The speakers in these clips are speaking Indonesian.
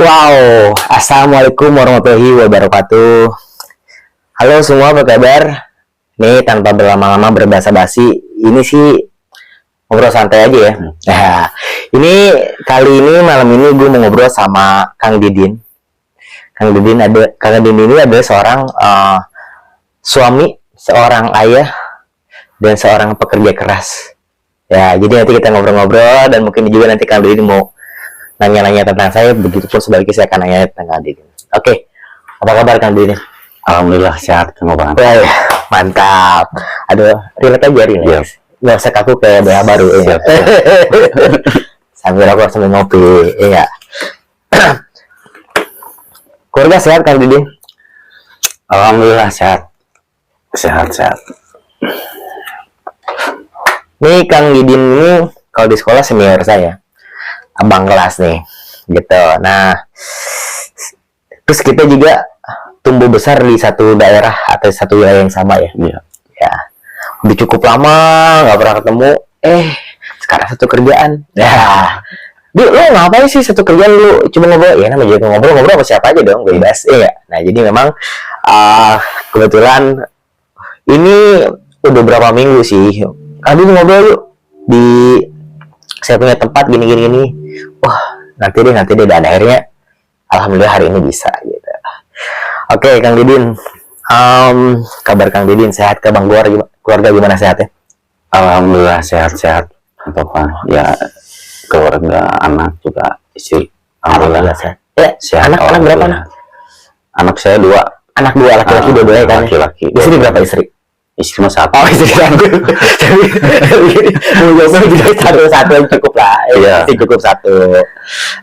Wow, assalamualaikum warahmatullahi wabarakatuh. Halo semua, apa kabar? Nih tanpa berlama-lama berbasa-basi, ini sih ngobrol santai aja ya. Nah, ini kali ini malam ini gue mau ngobrol sama Kang Didin. Kang Didin ini adalah seorang suami, seorang ayah, dan seorang pekerja keras. Ya, jadi nanti kita ngobrol-ngobrol dan mungkin juga nanti Kang Didin mau nanya-nanya tentang saya, begitupun sebaliknya saya akan nanya tentang Kang Didin. Oke, apa kabar Kang Didin? Alhamdulillah sehat, Kang Bang. Mantap. Aduh, relax aja nih. Iya. Nggak usah kaku kayak BH baru. Ya. Sambil rokok sambil ngopi, iya. Keluarga sehat Kang Didin? Alhamdulillah sehat. Sehat. Nih Kang Didin ini kalau di sekolah senior saya, abang kelas nih, gitu. Nah, terus kita juga tumbuh besar di satu daerah atau satu wilayah yang sama ya. Iya. Ya, udah cukup lama nggak pernah ketemu. Sekarang satu kerjaan. Ya, lu ngapain sih satu kerjaan lu cuma ngobrol? Ya namanya juga ngobrol sama siapa aja dong, bebas. Iya. Nah, jadi memang kebetulan ini udah berapa minggu sih. Kali ngobrol yuk di saya punya tempat gini. Wah, nanti deh dan akhirnya alhamdulillah hari ini bisa gitu. Oke, Kang Didin. Kabar Kang Didin sehat ke Bang keluarga gimana sehatnya? Alhamdulillah sehat. Apa ya, keluarga, anak juga, istri. Alhamdulillah sehat. Ya, sehat. Anak berapa anak? Anak saya 2. Anak 2 laki-laki dua-duanya kan? Laki-laki. Istri berapa istri? Istri mah 1. Oh, istri satu. Jadi mau satu yang cukup lah. Iya. Cukup 1.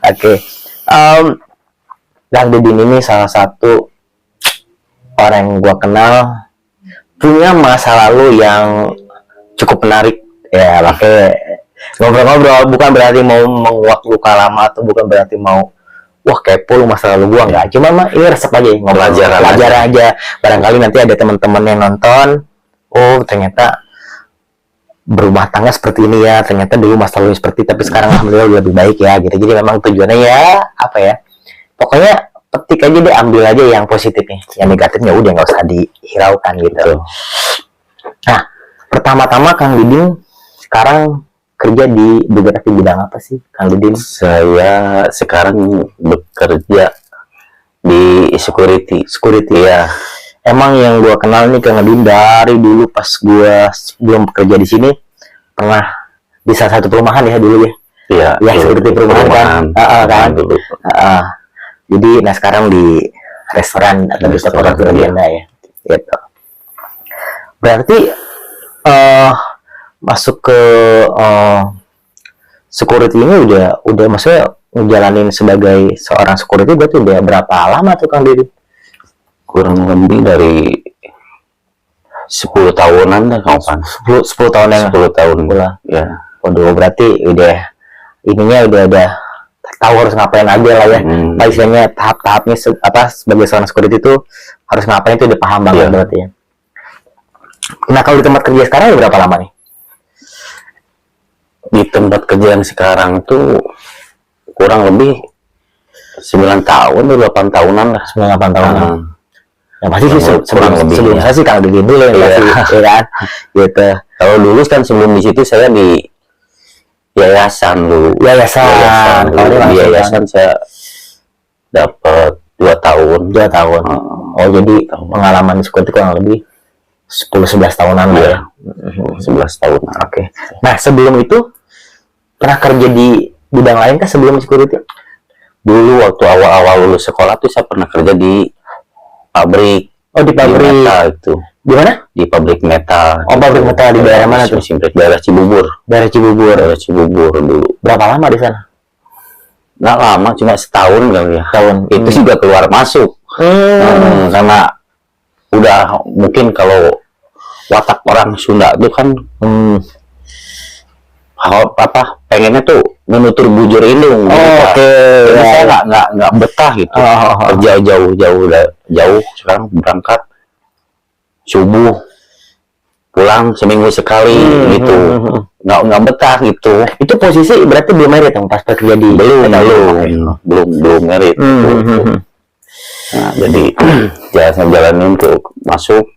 Oke. Kang Didin ini salah satu orang yang gua kenal punya masa lalu yang cukup menarik. Ya, makanya ngobrol-ngobrol bukan berarti mau menguak luka lama atau bukan berarti mau wah kepo lu masa lalu gua, enggak. Cuma mah ini resep aja, belajar aja. Barangkali nanti ada teman-teman yang nonton, oh ternyata berumah tangga seperti ini ya, ternyata dulu masa lalu seperti tapi sekarang alhamdulillah lebih baik ya gitu. Jadi memang tujuannya ya apa ya, pokoknya petik aja deh, ambil aja yang positifnya, yang negatifnya udah nggak usah dihiraukan gitu. Nah, pertama-tama Kang Didin sekarang kerja di bidang apa sih Kang Didin? Saya sekarang bekerja di security ya. Emang yang gua kenal nih Kang Didin dari dulu pas gua belum bekerja di sini pernah di salah satu perumahan ya dulu ya. Iya. Ya security perumahan kan. Dulu. Jadi nah sekarang di restoran atau di toko agenda ya. Gitu. Berarti masuk ke security ini udah maksudnya ngejalanin sebagai seorang security berarti udah berapa lama tuh Kang Didin? Kurang lebih dari 10 tahunan dah kawan. 10 tahun yang 10 tahun pula. Ya. Waduh, berarti udah ininya udah tahu harus ngapain aja lah ya. Istilahnya tahap-tahapnya sebagai seorang security itu harus ngapain itu udah paham banget berarti ya. Nah, kalau di tempat kerja sekarang udah berapa lama nih? Di tempat kerja yang sekarang tuh kurang lebih 9 tahun atau 8 tahunan lah. 9-8 tahunan. Ya pasti sih sebelum saya sih kalau dulu ya kan gitu. Kalau dulu kan sebelum di situ saya di yayasan dulu. Yayasan. Kalau di yayasan saya dapat 2 tahun. Oh, jadi pengalaman security kurang lebih 10-11 tahunan lah ya. 11 tahun. Oke. Nah, sebelum itu pernah kerja di bidang lain kah sebelum security? Dulu waktu awal-awal lulus sekolah tuh saya pernah kerja di pabrik. Oh, di pabrik metal itu. Di mana? Di pabrik metal. Oh, pabrik metal di daerah mana tuh? Daerah Cibubur. Daerah Cibubur Dulu. Berapa lama di sana? Nggak lama, cuma setahun kali ya. Itu juga keluar masuk. Karena udah mungkin kalau watak orang Sunda itu kan pengennya tuh menutur bujur indung. Oke. Jadi saya nggak betah gitu. Kerja jauh sekarang berangkat subuh pulang seminggu sekali gitu, nggak betah gitu. Itu posisi berarti belum merit dong pas kerja di belum merit. Nah, jadi saya jalanin tuh masuk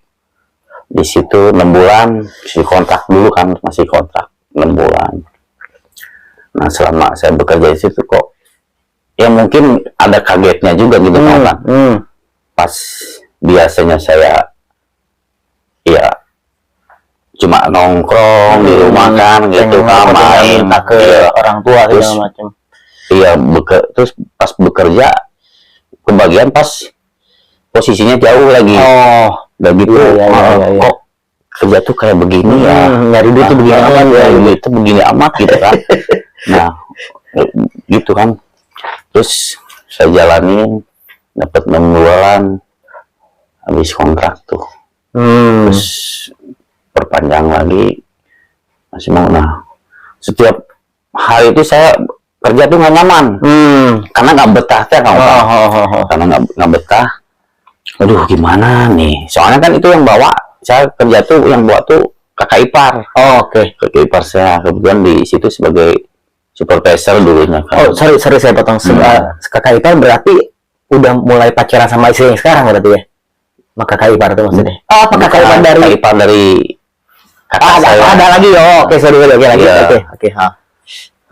di situ 6 bulan, masih kontrak dulu kan, masih kontrak 6 bulan. Nah, selama saya bekerja di situ kok ya mungkin ada kagetnya juga gitu kan. Pas biasanya saya ya cuma nongkrong di rumah kan gitu kan, main ke orang tua segala macam. Iya, terus pas bekerja kebagian pas posisinya jauh lagi. Udah gitu, kok kerja tuh kayak begini ya, nyari duit tuh begini amat ya, itu begini amat gitu kan. Nah, gitu kan. Terus saya jalanin, dapat 6 bulan, habis kontrak tuh. Terus perpanjang lagi, masih mau. Nah, setiap hari itu saya kerja tuh nggak nyaman, karena nggak betah karena nggak betah. Aduh, gimana nih? Soalnya kan itu yang bawa, saya kerja tuh yang bawa tuh kakak ipar. Kakak ipar saya kebetulan di situ sebagai supervisor dulunya kan. Sorry saya potong. Kakak ipar berarti udah mulai pacaran sama istri yang sekarang berarti ya? Maka kakak ipar itu maksudnya? Apa kakak ipar dari? Kakak ipar dari kakak saya. Ada lagi. Sorry lagi. Oke.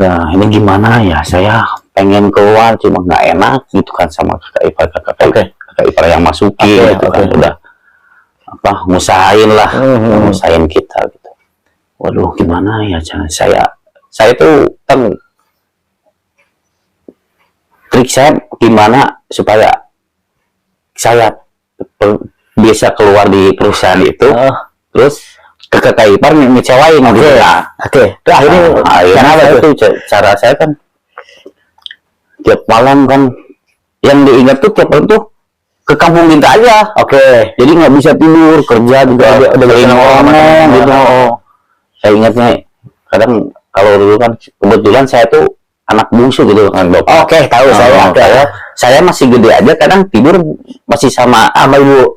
Nah, ini gimana ya? Saya pengen keluar, cuma nggak enak gitu kan sama kakak ipar. Kakak ipar yang masukin gitu kan, udah ngusahain lah, ngusahain kita gitu. Waduh, gimana ya? Saya tuh kan trik saya gimana supaya saya bisa keluar di perusahaan itu, terus ke kakak ipar ngecewain gitu ya. Itu akhirnya itu cara saya kan tiap malam kan yang diingat tuh tiap malam tuh ke kampung minta aja. Jadi nggak bisa tidur, kerja juga udah ngomong gitu. Saya ingatnya kadang kalau dulu kan kebetulan saya tuh anak bungsu gitu kan, Bapak. Tahu saya masih gede aja, kadang tidur masih sama ibu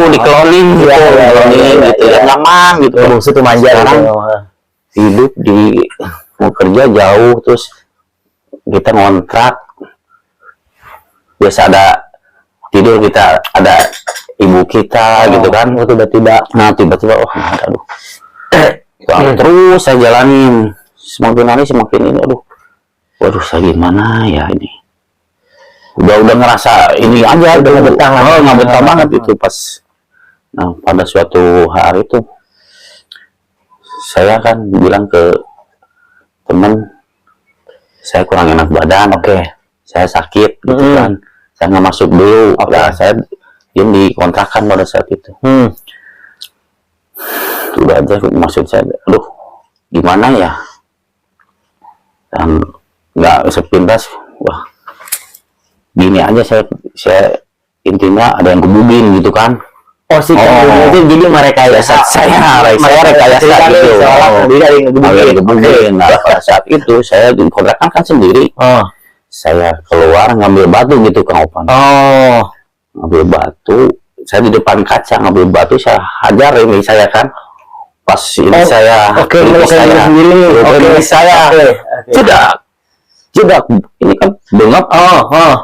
dikelonin gitu, gitu ya, nyaman gitu. Bungsu tuh manja. Sekarang hidup mau kerja jauh, terus kita ngontrak, biasa ada tidur, kita ada ibu kita gitu kan. Tiba-tiba aduh. Terus saya jalanin, semakin hari semakin ini, waduh saya gimana ya ini. Udah ngerasa ini aja, udah nggak betah banget itu pas. Nah, pada suatu hari tuh saya kan bilang ke temen, saya kurang enak badan, saya sakit gitu kan, saya nggak masuk dulu. Saya diam di kontrakan pada saat itu. Udah aja, maksud saya, aduh gimana ya, dan nggak sepintas, wah gini aja, saya intinya ada yang gebugin gitu kan. Jadi merekayasa saya rekayasa gitu. Nah, pada saat itu saya di kontrakan kan sendiri. Saya keluar ngambil batu gitu Kang Opan. Ngambil batu, saya di depan kaca ngambil batu, saya hajar ini saya kan. Pas ini saya jedak ini kan bengap.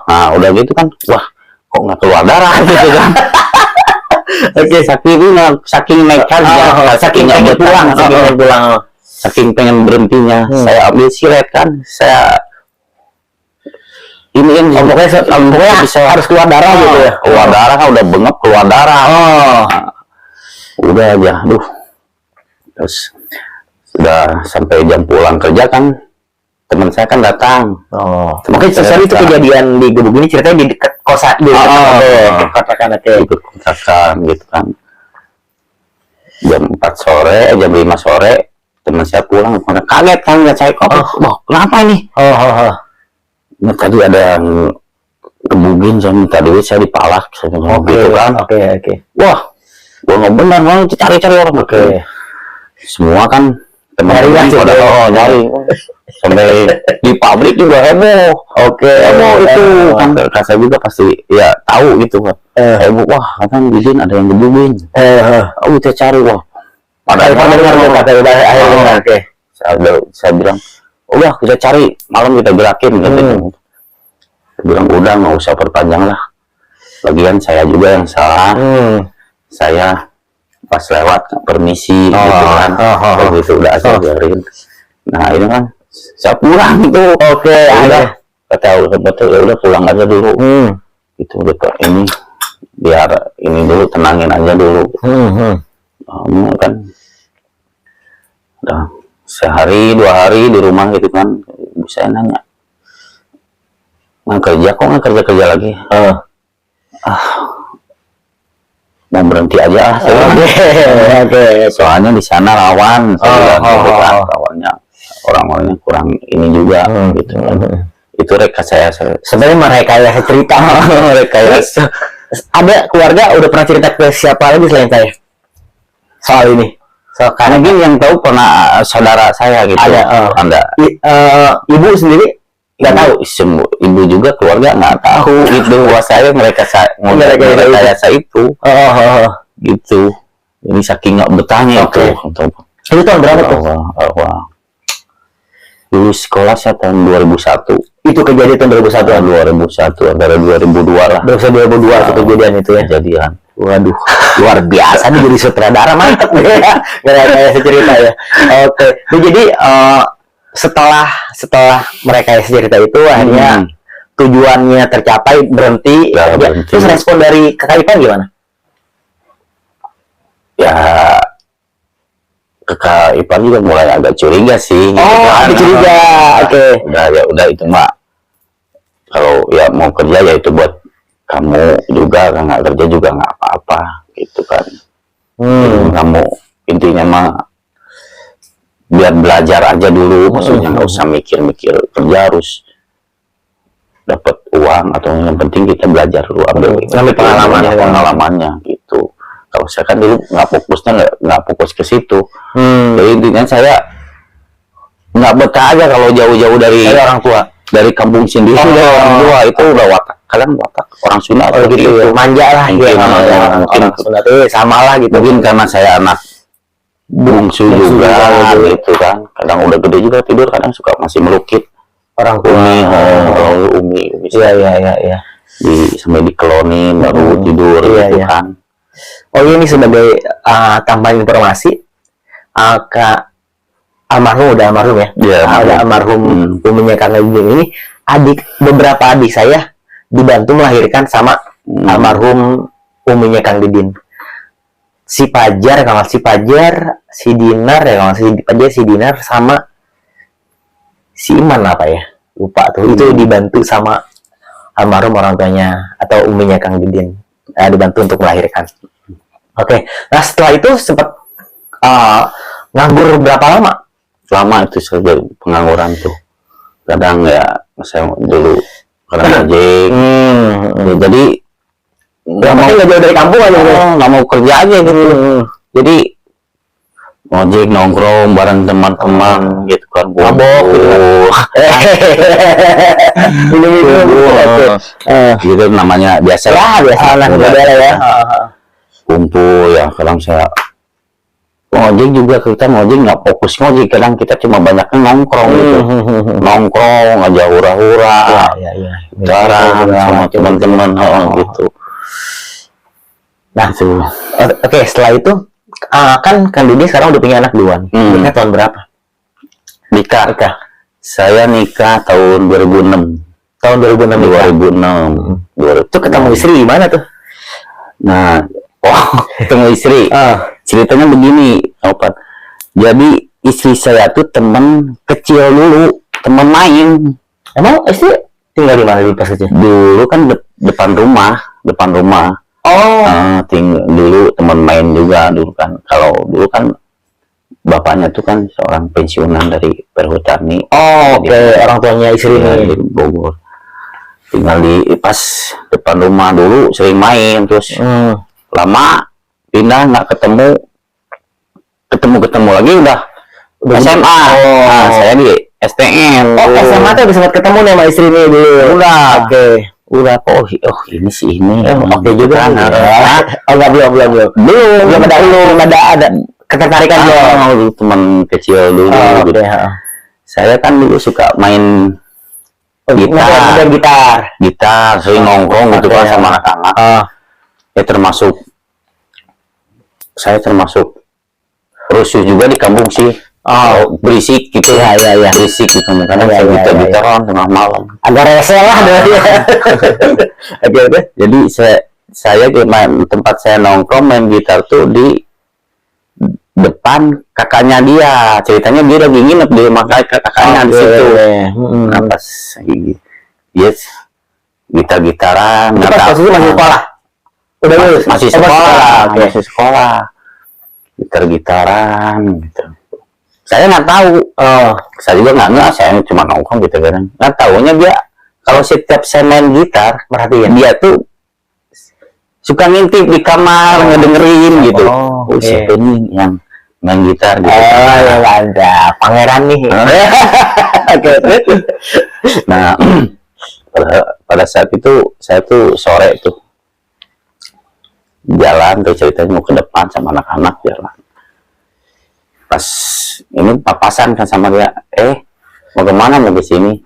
Nah, udah gitu kan, wah kok nggak keluar darah gitu kan. Saking nekat ya, saking pengen berhentinya, saya ambil silet kan, saya ini pokoknya harus keluar darah gitu ya. Keluar darah kan, udah bengap keluar darah. Udah aja, terus sudah sampai jam pulang kerja kan, teman saya kan datang. Sekali itu kejadian di Gebug ini ceritanya di dekat kosan di kontrakan gitu kan. Jam 4 sore, jam 5 sore teman saya pulang, kaget kan lihat saya, kenapa ini? Nah, tadi ada yang gebugin, saya minta duit, saya dipalak gitu kan. Wah, gua nggak benar, mau cari-cari orang. Semua kan teman-teman pada nyari, sampai di pabrik juga heboh. Heboh itu kan, saya juga pasti ya tahu gitu kan. Heboh, wah kan di sini ada yang gebugin. Kita cari, wah Kata akhirnya oke. Saya bilang, udah kita cari, malam kita gerakin katanya. Saya bilang udah nggak usah perpanjang lah. Lagian saya juga yang salah. Saya pas lewat permisi gitu kan. Gitu udah saya biarin. Nah ini kan saya pulang itu. Oke, udah kata betul ya udah pulang aja dulu. Itu udah ini biar ini dulu tenangin aja dulu. Kan udah sehari 2 hari di rumah gitu kan, ibu saya nanya nggak kerja kok nggak kerja lagi. Mau berhenti aja. Oke. Soalnya di sana rawan, rawannya orang-orangnya kurang ini juga gitu kan. Itu rekayasa sebenarnya merekayasa cerita. Rekayasa. Ada keluarga udah pernah cerita ke siapa lagi selain saya soal ini? Karena gini yang tahu pernah saudara saya gitu. Ada. Ibu sendiri nggak tahu. Ibu juga keluarga nggak tahu itu. Wah saya mereka itu. Gitu. Ini saking nggak betahnya itu. Itu tahun berapa tuh? Dulu sekolah saya tahun 2001. Itu kejadian tahun 2001 antara 2002 lah. 2002 itu kejadian itu ya. Kejadian. Waduh, luar biasa nih jadi sutradara, mantap ya. Ngerekayasa cerita ya. Oke. Nah, jadi setelah merekayasa cerita itu akhirnya tujuannya tercapai, berhenti. Terus respon dari Kakak Ipan gimana? Ya Kakak Ipan juga mulai agak curiga sih. Agak curiga. Oke. Udah itu mah. Kalau ya mau kerja ya itu buat kamu juga, kalau nggak kerja juga nggak apa-apa gitu kan. Kamu intinya mah biar belajar aja dulu, maksudnya nggak usah mikir-mikir kerja harus dapat uang, atau yang penting kita belajar dulu, ambil pengalamannya gitu. Kalau saya kan dulu nggak fokus ke situ. Jadi intinya saya nggak betah aja kalau jauh-jauh dari orang tua, dari kampung sendiri. Orang tua itu udah watak orang Sunda gitu ya. Manja lah mungkin, orang Sunda tuh sama lah gitu. Mungkin karena saya anak bungsu juga gitu kan. Kadang udah gede juga tidur, kadang suka masih melukit orang tua. Umi Iya. Sampai dikelonin baru tidur gitu kan. Ini sebagai tambahan informasi, Kak almarhum ya. Ada almarhum uminya Kang Ejing ini, beberapa adik saya dibantu melahirkan sama almarhum uminya Kang Didin. Si Dinar sama si Iman apa ya? Lupa tuh. Itu dibantu sama almarhum orang tuanya atau uminya Kang Didin. Dibantu untuk melahirkan. Oke. Nah, setelah itu sempat nganggur berapa lama? Lama itu sebagai pengangguran tuh. Kadang ya saya dulu kadang ojek. Jadi nggak jauh dari kampung aja, nggak mau kerja aja gitu. Jadi ojek nongkrong bareng teman-teman gitu kan, mabok gitu namanya biasa lah ya. Kumpul ya, kadang saya ngojek juga, kita ngojek nggak fokus ngojek, kadang kita cuma banyaknya nongkrong gitu. Nongkrong aja hura-hura sama teman-teman gitu. Nah, oke, setelah itu kan Didi sekarang udah punya anak duluan. Nikah tahun berapa? Nikah. Saya nikah tahun 2006. Tahun 2006. Itu ketemu istri gimana tuh? Nah, ketemu istri. Ceritanya begini, Opat. Jadi istri saya tuh teman kecil dulu, teman main. Emang istri tinggal di mana dulu pas kecil? Dulu kan depan rumah. Tinggal dulu, teman main juga dulu kan. Kalau dulu kan bapaknya tuh kan seorang pensiunan dari perhutani. Orang tuanya istri di Bogor. Tinggal di pas depan rumah dulu, sering main, terus lama pindah, nggak ketemu lagi udah SMA. Saya di STM. SMA tuh sempat ketemu nih sama istri ini dulu. Udah ini sih ini. Oke juga kan. Belum ada ketertarikan dulu teman kecil dulu gitu. Saya kan dulu suka main gitar sering nongkrong gitu kan sama anak-anak. Ya saya termasuk rusuh juga di kampung sih. Berisik gitu ya, berisik gitu karena saya gitaran tengah malam. Agak rese lah Jadi saya tempat saya nongkrong main gitar tuh di depan kakaknya dia. Ceritanya dia lagi nginep di rumah kakaknya di situ. Nah, pas gitar-gitaran. Posisi masih sekolah. Udah lulus? Masih sekolah. Masih sekolah. Gitar-gitaran gitu. Saya nggak tahu. Saya juga nggak. Saya cuma nongkrong gitu kan. Nggak taunya dia kalau setiap saya main gitar, perhatian dia tuh suka ngintip di kamar ngedengerin gitu. Siapa nih yang main gitar gitu. Ya ada pangeran nih. Nah, pada saat itu saya tuh sore tuh jalan tuh ceritanya mau ke depan sama anak-anak jalan. Pas ini papasan kan sama dia, mau kemana mau ke sini?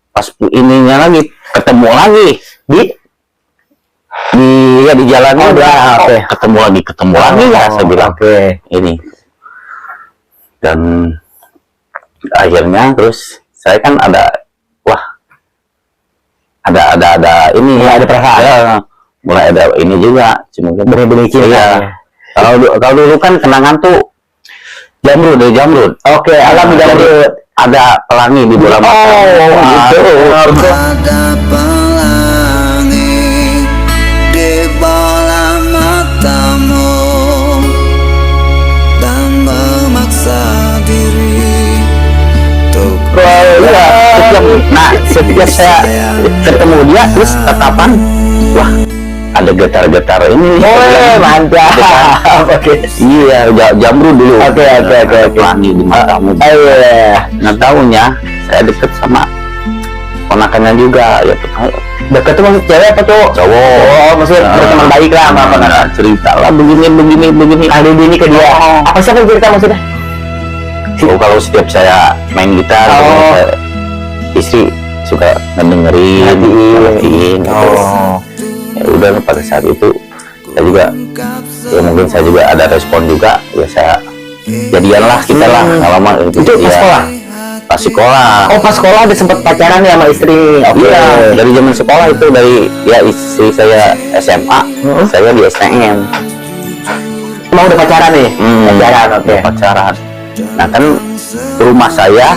Pas ininya lagi ketemu lagi di jalannya udah ketemu lagi lah saya bilang ini. Dan akhirnya terus saya kan ada ini ada perasaan mulai ada ini juga cuma bener-bener cinta. Kalau dulu kan kenangan tuh jamrud. Alam jamrud ada pelangi di bola mata. Ada pelangi di bola matamu dan memaksa diri untuk setiap saya ketemu dia terus tatapan ada getar-getar ini. Mantap. Iya, jamrud dulu. Pelangi di matamu. Nah, tahunya saya deket sama ponakannya juga. Ya, deket tuh maksud cewek apa tuh? Cowok. Maksudnya berteman baik lah sama ponakan. Cerita lah begini. Ada ini ke dia. Apa sih yang cerita maksudnya? Kalau setiap saya main gitar, istri suka ngedengerin, gitu. Ya udah pada saat itu saya juga ya mungkin saya juga ada respon juga ya saya jadian lah kita lah lama itu pas sekolah. Pas sekolah Pas sekolah ada sempat pacaran ya sama istri. Iya, dari zaman sekolah itu dari istri saya SMA, saya di STM. Mau udah pacaran nih? Pacaran. Nah kan rumah saya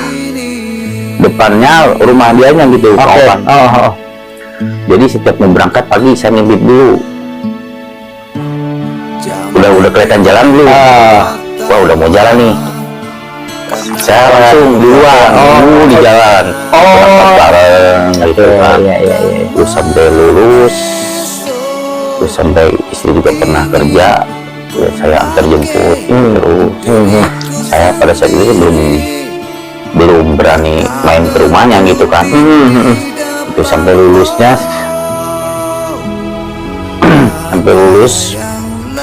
depannya rumah dianya gitu. Jadi setiap mau berangkat pagi saya ngintip dulu. Udah kelihatan jalan belum? Wah udah mau jalan nih. Saya langsung duluan di jalan. Bareng gitu kan. Terus sampai lulus. Terus sampai istri juga pernah kerja. Ya, saya antar jemput terus. Saya pada saat itu belum berani main ke rumahnya gitu kan. Itu sampai lulusnya sampai lulus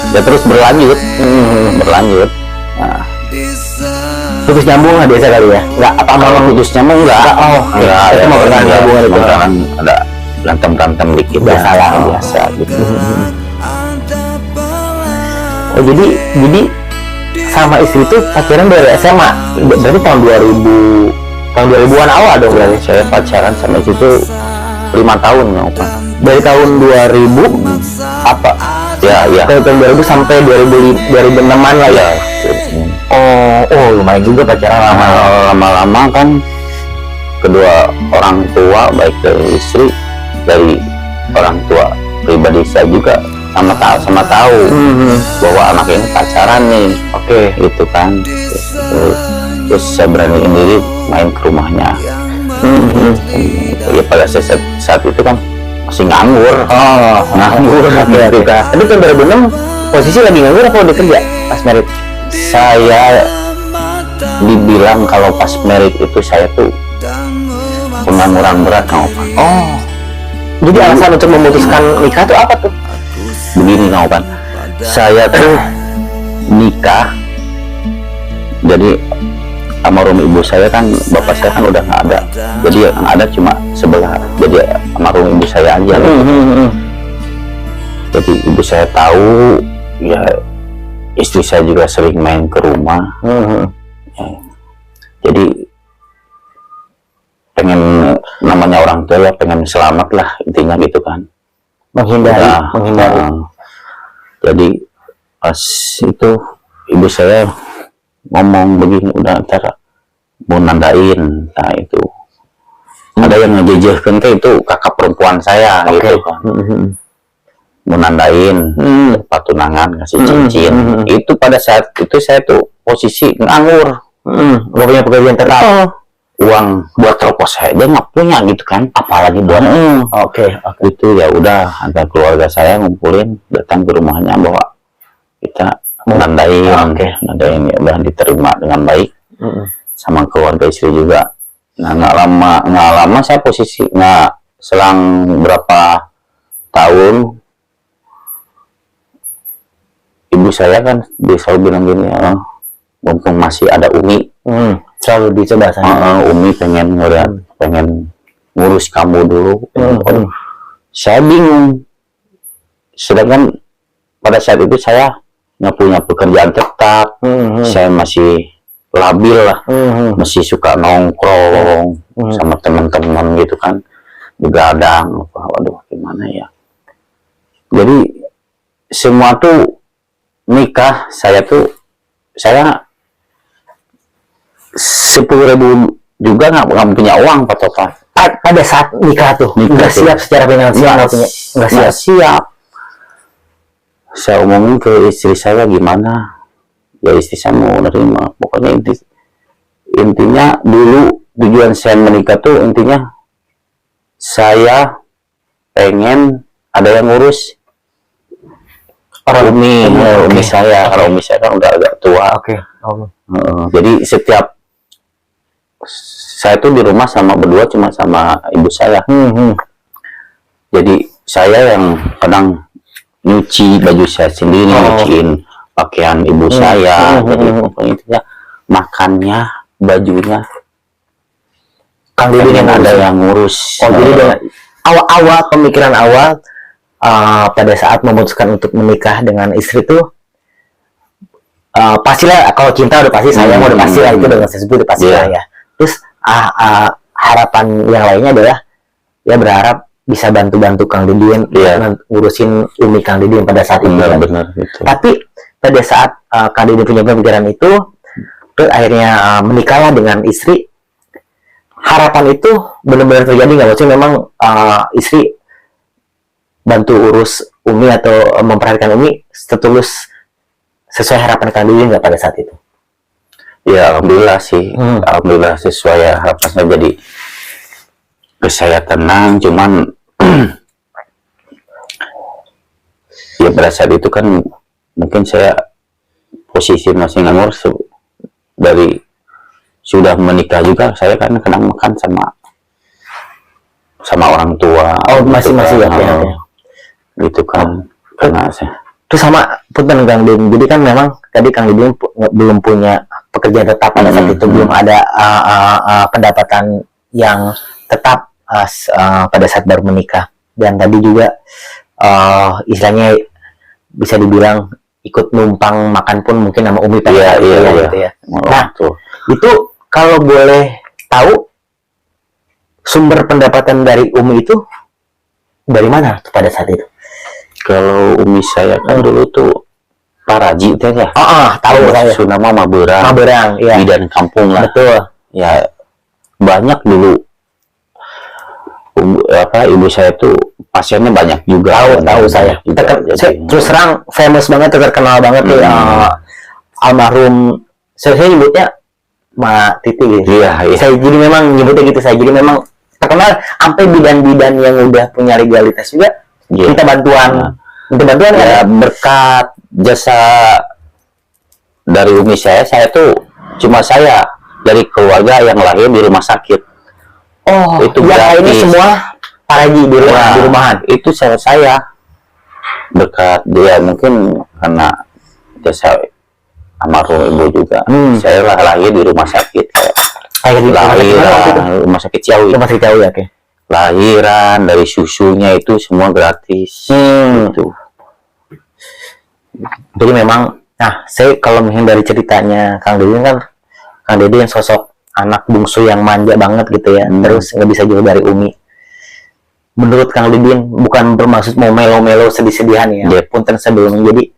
ya terus berlanjut. Nah, putus nyambung lah biasa kali ya? Nggak apa kalau putus nyambung enggak. Itu mau hubungan ada berantem dikit biasa gitu. Jadi sama istri itu pacaran dari SMA, berarti tahun 2000-an awal dong berarti. Saya pacaran sama istri itu 5 tahun dari tahun 2000 apa? Ya. Dari tahun 2000 sampai 2006-an lah ya. Lumayan juga pacaran lama-lama kan kedua orang tua baik dari istri dari orang tua pribadi saya juga sama tahu bahwa anak ini pacaran nih. Gitu kan. Terus saya beraniin diri main ke rumahnya. Ya pada saat itu kan masih nganggur. Gitu kan. Tapi tahun 2006 posisi lagi nganggur apa udah kerja pas merit? Saya dibilang kalau pas merit itu saya tuh pengangguran berat Jadi alasan untuk memutuskan nikah tuh apa tuh? Begini saya tuh nikah Jadi almarhum ibu saya kan, bapak saya kan udah nggak ada, jadi yang ada cuma sebelah, jadi almarhum ibu saya aja. Jadi ibu saya tahu, ya istri saya juga sering main ke rumah. Ya, jadi pengen, namanya orang tua ya pengen selamat lah intinya gitu kan, menghindari. Jadi pas itu ibu saya ngomong begini, udah ntar mau nandain. Nah itu ada yang ngejejehkan ke itu kakak perempuan saya gitu kan, mau nandain patunangan, kasih cincin. Itu pada saat itu saya tuh posisi nganggur, Gak punya pekerjaan tetap. uang buat teropos saya aja nggak punya gitu kan, apalagi buat itu. Ya udah, antar keluarga saya ngumpulin, datang ke rumahnya bahwa kita nandain. Nandain ya udah diterima dengan baik sama keluarga istri juga. Nah nggak lama saya posisi, nggak selang berapa tahun, ibu saya kan dia selalu bilang gini, mumpung masih ada Umi, Selalu dicoba sana. Umi pengen ngeliat, pengen ngurus kamu dulu. Saya bingung, sedangkan pada saat itu saya nggak punya pekerjaan tetap, saya masih labil lah, masih suka nongkrong sama teman-teman gitu kan, begadang. Waduh gimana ya, jadi semua tuh nikah saya 10.000 juga nggak punya uang patokan. Pada saat nikah tuh nggak siap secara finansial, nggak siap. Saya omongin ke istri saya gimana, ya istri saya mau nerima. Pokoknya intinya dulu tujuan saya menikah tuh intinya saya pengen ada yang ngurus Umi saya. Kalau Umi saya kan udah agak tua. Jadi setiap saya tuh di rumah berdua cuma sama ibu saya. Jadi saya yang kadang nyuci baju saya sendiri, nyuciin pakaian ibu saya. Jadi pokoknya intinya makannya, bajunya Kang Didin yang ada yang ngurus. Jadi awal pemikiran awal pada saat memutuskan untuk menikah dengan istri tuh pastilah kalau cinta udah pasti, sayang udah pasti lah, itu dengan tersebut udah pasti lah ya. Terus harapan yang lainnya adalah ya berharap bisa bantu Kang Didin ngurusin Umi Kang Didin pada saat itu. Benar. Tapi pada saat Kang Didin punya pemikiran itu, terus akhirnya menikahlah dengan istri. Harapan itu benar-benar terjadi nggak? Maksudnya memang istri bantu urus Umi atau memperhatikan Umi setulus sesuai harapan Kang Didin nggak pada saat itu? Ya alhamdulillah sih, alhamdulillah sesuai harapan saya. Jadi saya tenang, cuman ya pada saat itu kan mungkin saya posisi masih nganggur. Dari sudah menikah juga saya kan kadang makan sama orang tua. Masih ya. Gitu kan, karena saya terus sama punten Kang Didin. Jadi kan memang tadi Kang Didin belum punya pekerjaan tetap pada saat itu, belum ada pendapatan yang tetap pada saat baru menikah. Dan tadi juga istilahnya bisa dibilang ikut numpang makan pun mungkin sama Umi gitu ya. Nah, itu kalau boleh tahu sumber pendapatan dari Umi itu dari mana tuh pada saat itu? Kalau Umi saya kan dulu tuh Paraji teh ya. Tahu saya. Sunama Maberang, ya. Bidan kampung lah. Betul. Ya banyak dulu. Ibu saya tuh pasiennya banyak juga. Tahu saya. Terus terang famous banget, terkenal banget tuh almarhum. Saya nyebutnya Ma Titi gitu. Iya. Saya jadi memang nyebutnya gitu. Saya jadi memang terkenal sampai bidan-bidan yang udah punya legalitas juga minta bantuan. Ya berkat jasa dari Umi saya tuh cuma saya dari keluarga yang lahir di rumah sakit. Itu yang ini semua Paraji di rumahan. Itu saya berkat dia, mungkin karena jasa almarhum ibu juga. Saya lahir di rumah sakit, rumah sakit Ciawi. Rumah sakit Ciawi, oke. Lahiran, dari susunya itu semua gratis. Gitu. Jadi memang, nah saya kalau menghindari ceritanya Kang Didin kan, Kang Didin sosok anak bungsu yang manja banget gitu ya, terus nggak bisa jauh dari Umi. Menurut Kang Didin, bukan bermaksud mau melo-melo sedih-sedihan ya, punten sebelum menjadi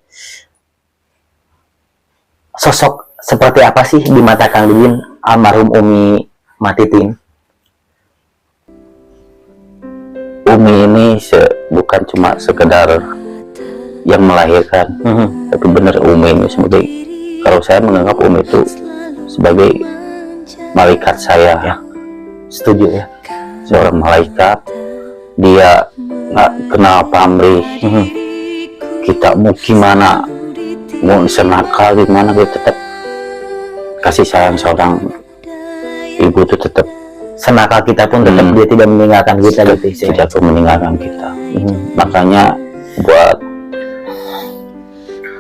sosok seperti apa sih di mata Kang Didin almarhum Umi Matitin? Umi ini bukan cuma sekedar yang melahirkan, tapi benar Umi ini sebagai, kalau saya menganggap Umi itu sebagai malaikat saya. Ya, setuju ya. Seorang malaikat, dia nggak kenal pamrih. Kita mau gimana, mau senakal gimana, dia tetap kasih sayang. Seorang ibu itu tetap Senakal kita pun tetap dia tidak meninggalkan kita gitu. tidak pun meninggalkan kita. Makanya buat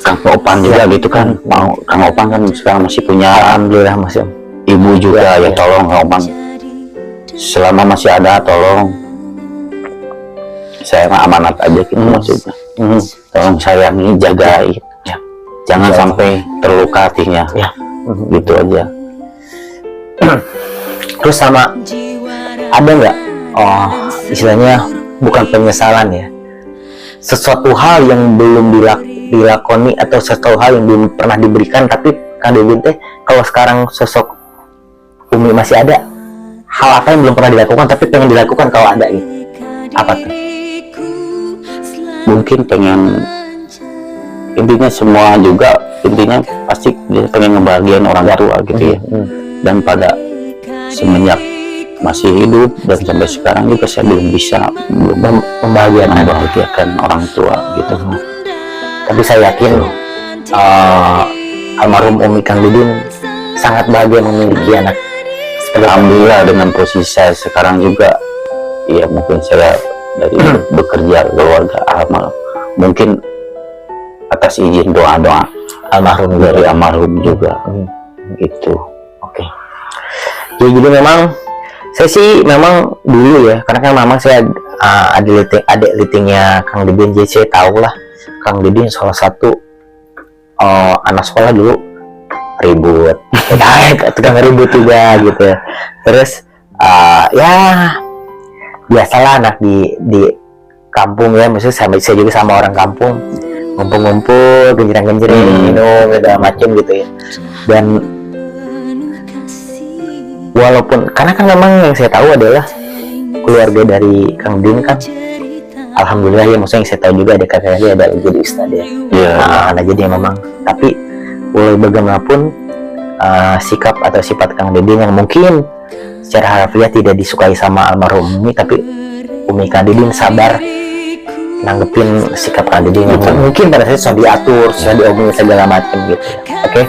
Kang Opan juga gitu kan, mau Kang Opan kan sekarang masih punya, alhamdulillah masih ibu juga ya, tolong Kang Opan selama masih ada, tolong saya amanat aja gitu maksudnya. Tolong sayangi, jagain ya. Jangan sampai terluka hatinya ya. Gitu aja. Terus sama ada nggak istilahnya bukan penyesalan ya, sesuatu hal yang belum dilakoni atau sesuatu hal yang belum pernah diberikan, tapi Kang Didin teh kalau sekarang sosok Umi masih ada, hal apa yang belum pernah dilakukan tapi pengen dilakukan kalau ada gitu, apa tuh? Mungkin pengen, intinya semua juga intinya pasti dia pengen ngebahagiain orang tua gitu ya. Dan pada semenjak masih hidup dan sampai sekarang juga saya belum bisa membahagiakan orang tua gitu. Tapi saya yakin almarhum Umi Kang Didin sangat bahagia memiliki anak. Alhamdulillah dengan posisi saya sekarang juga, ya mungkin saya dari bekerja keluarga mungkin atas izin doa-doa almarhum dari almarhum juga gitu. Oke. Ya jadi memang saya sih memang dulu ya, karena kan memang saya adik litingnya Kang Didin, jadi saya tahu lah Kang Didin salah satu anak sekolah dulu ribut, tukang ribut juga gitu ya. Terus ya biasalah anak di kampung ya, maksudnya saya juga sama orang kampung ngumpul-ngumpul, genjreng-genjreng, minum segala macam gitu ya. Dan walaupun karena kan memang yang saya tahu adalah keluarga dari Kang Didin kan alhamdulillah ya, maksudnya yang saya tahu juga ada kakaknya ada jadi ustadz ya. Nah, jadi memang, tapi walau bagaimanapun sikap atau sifat Kang Didin yang mungkin secara harfiah tidak disukai sama almarhum Umi, tapi Umi Kang Didin sabar nanggepin sikap Kang Didin yang mungkin pada saat sudah diatur, sudah diomongin segala macam gitu ya. Oke.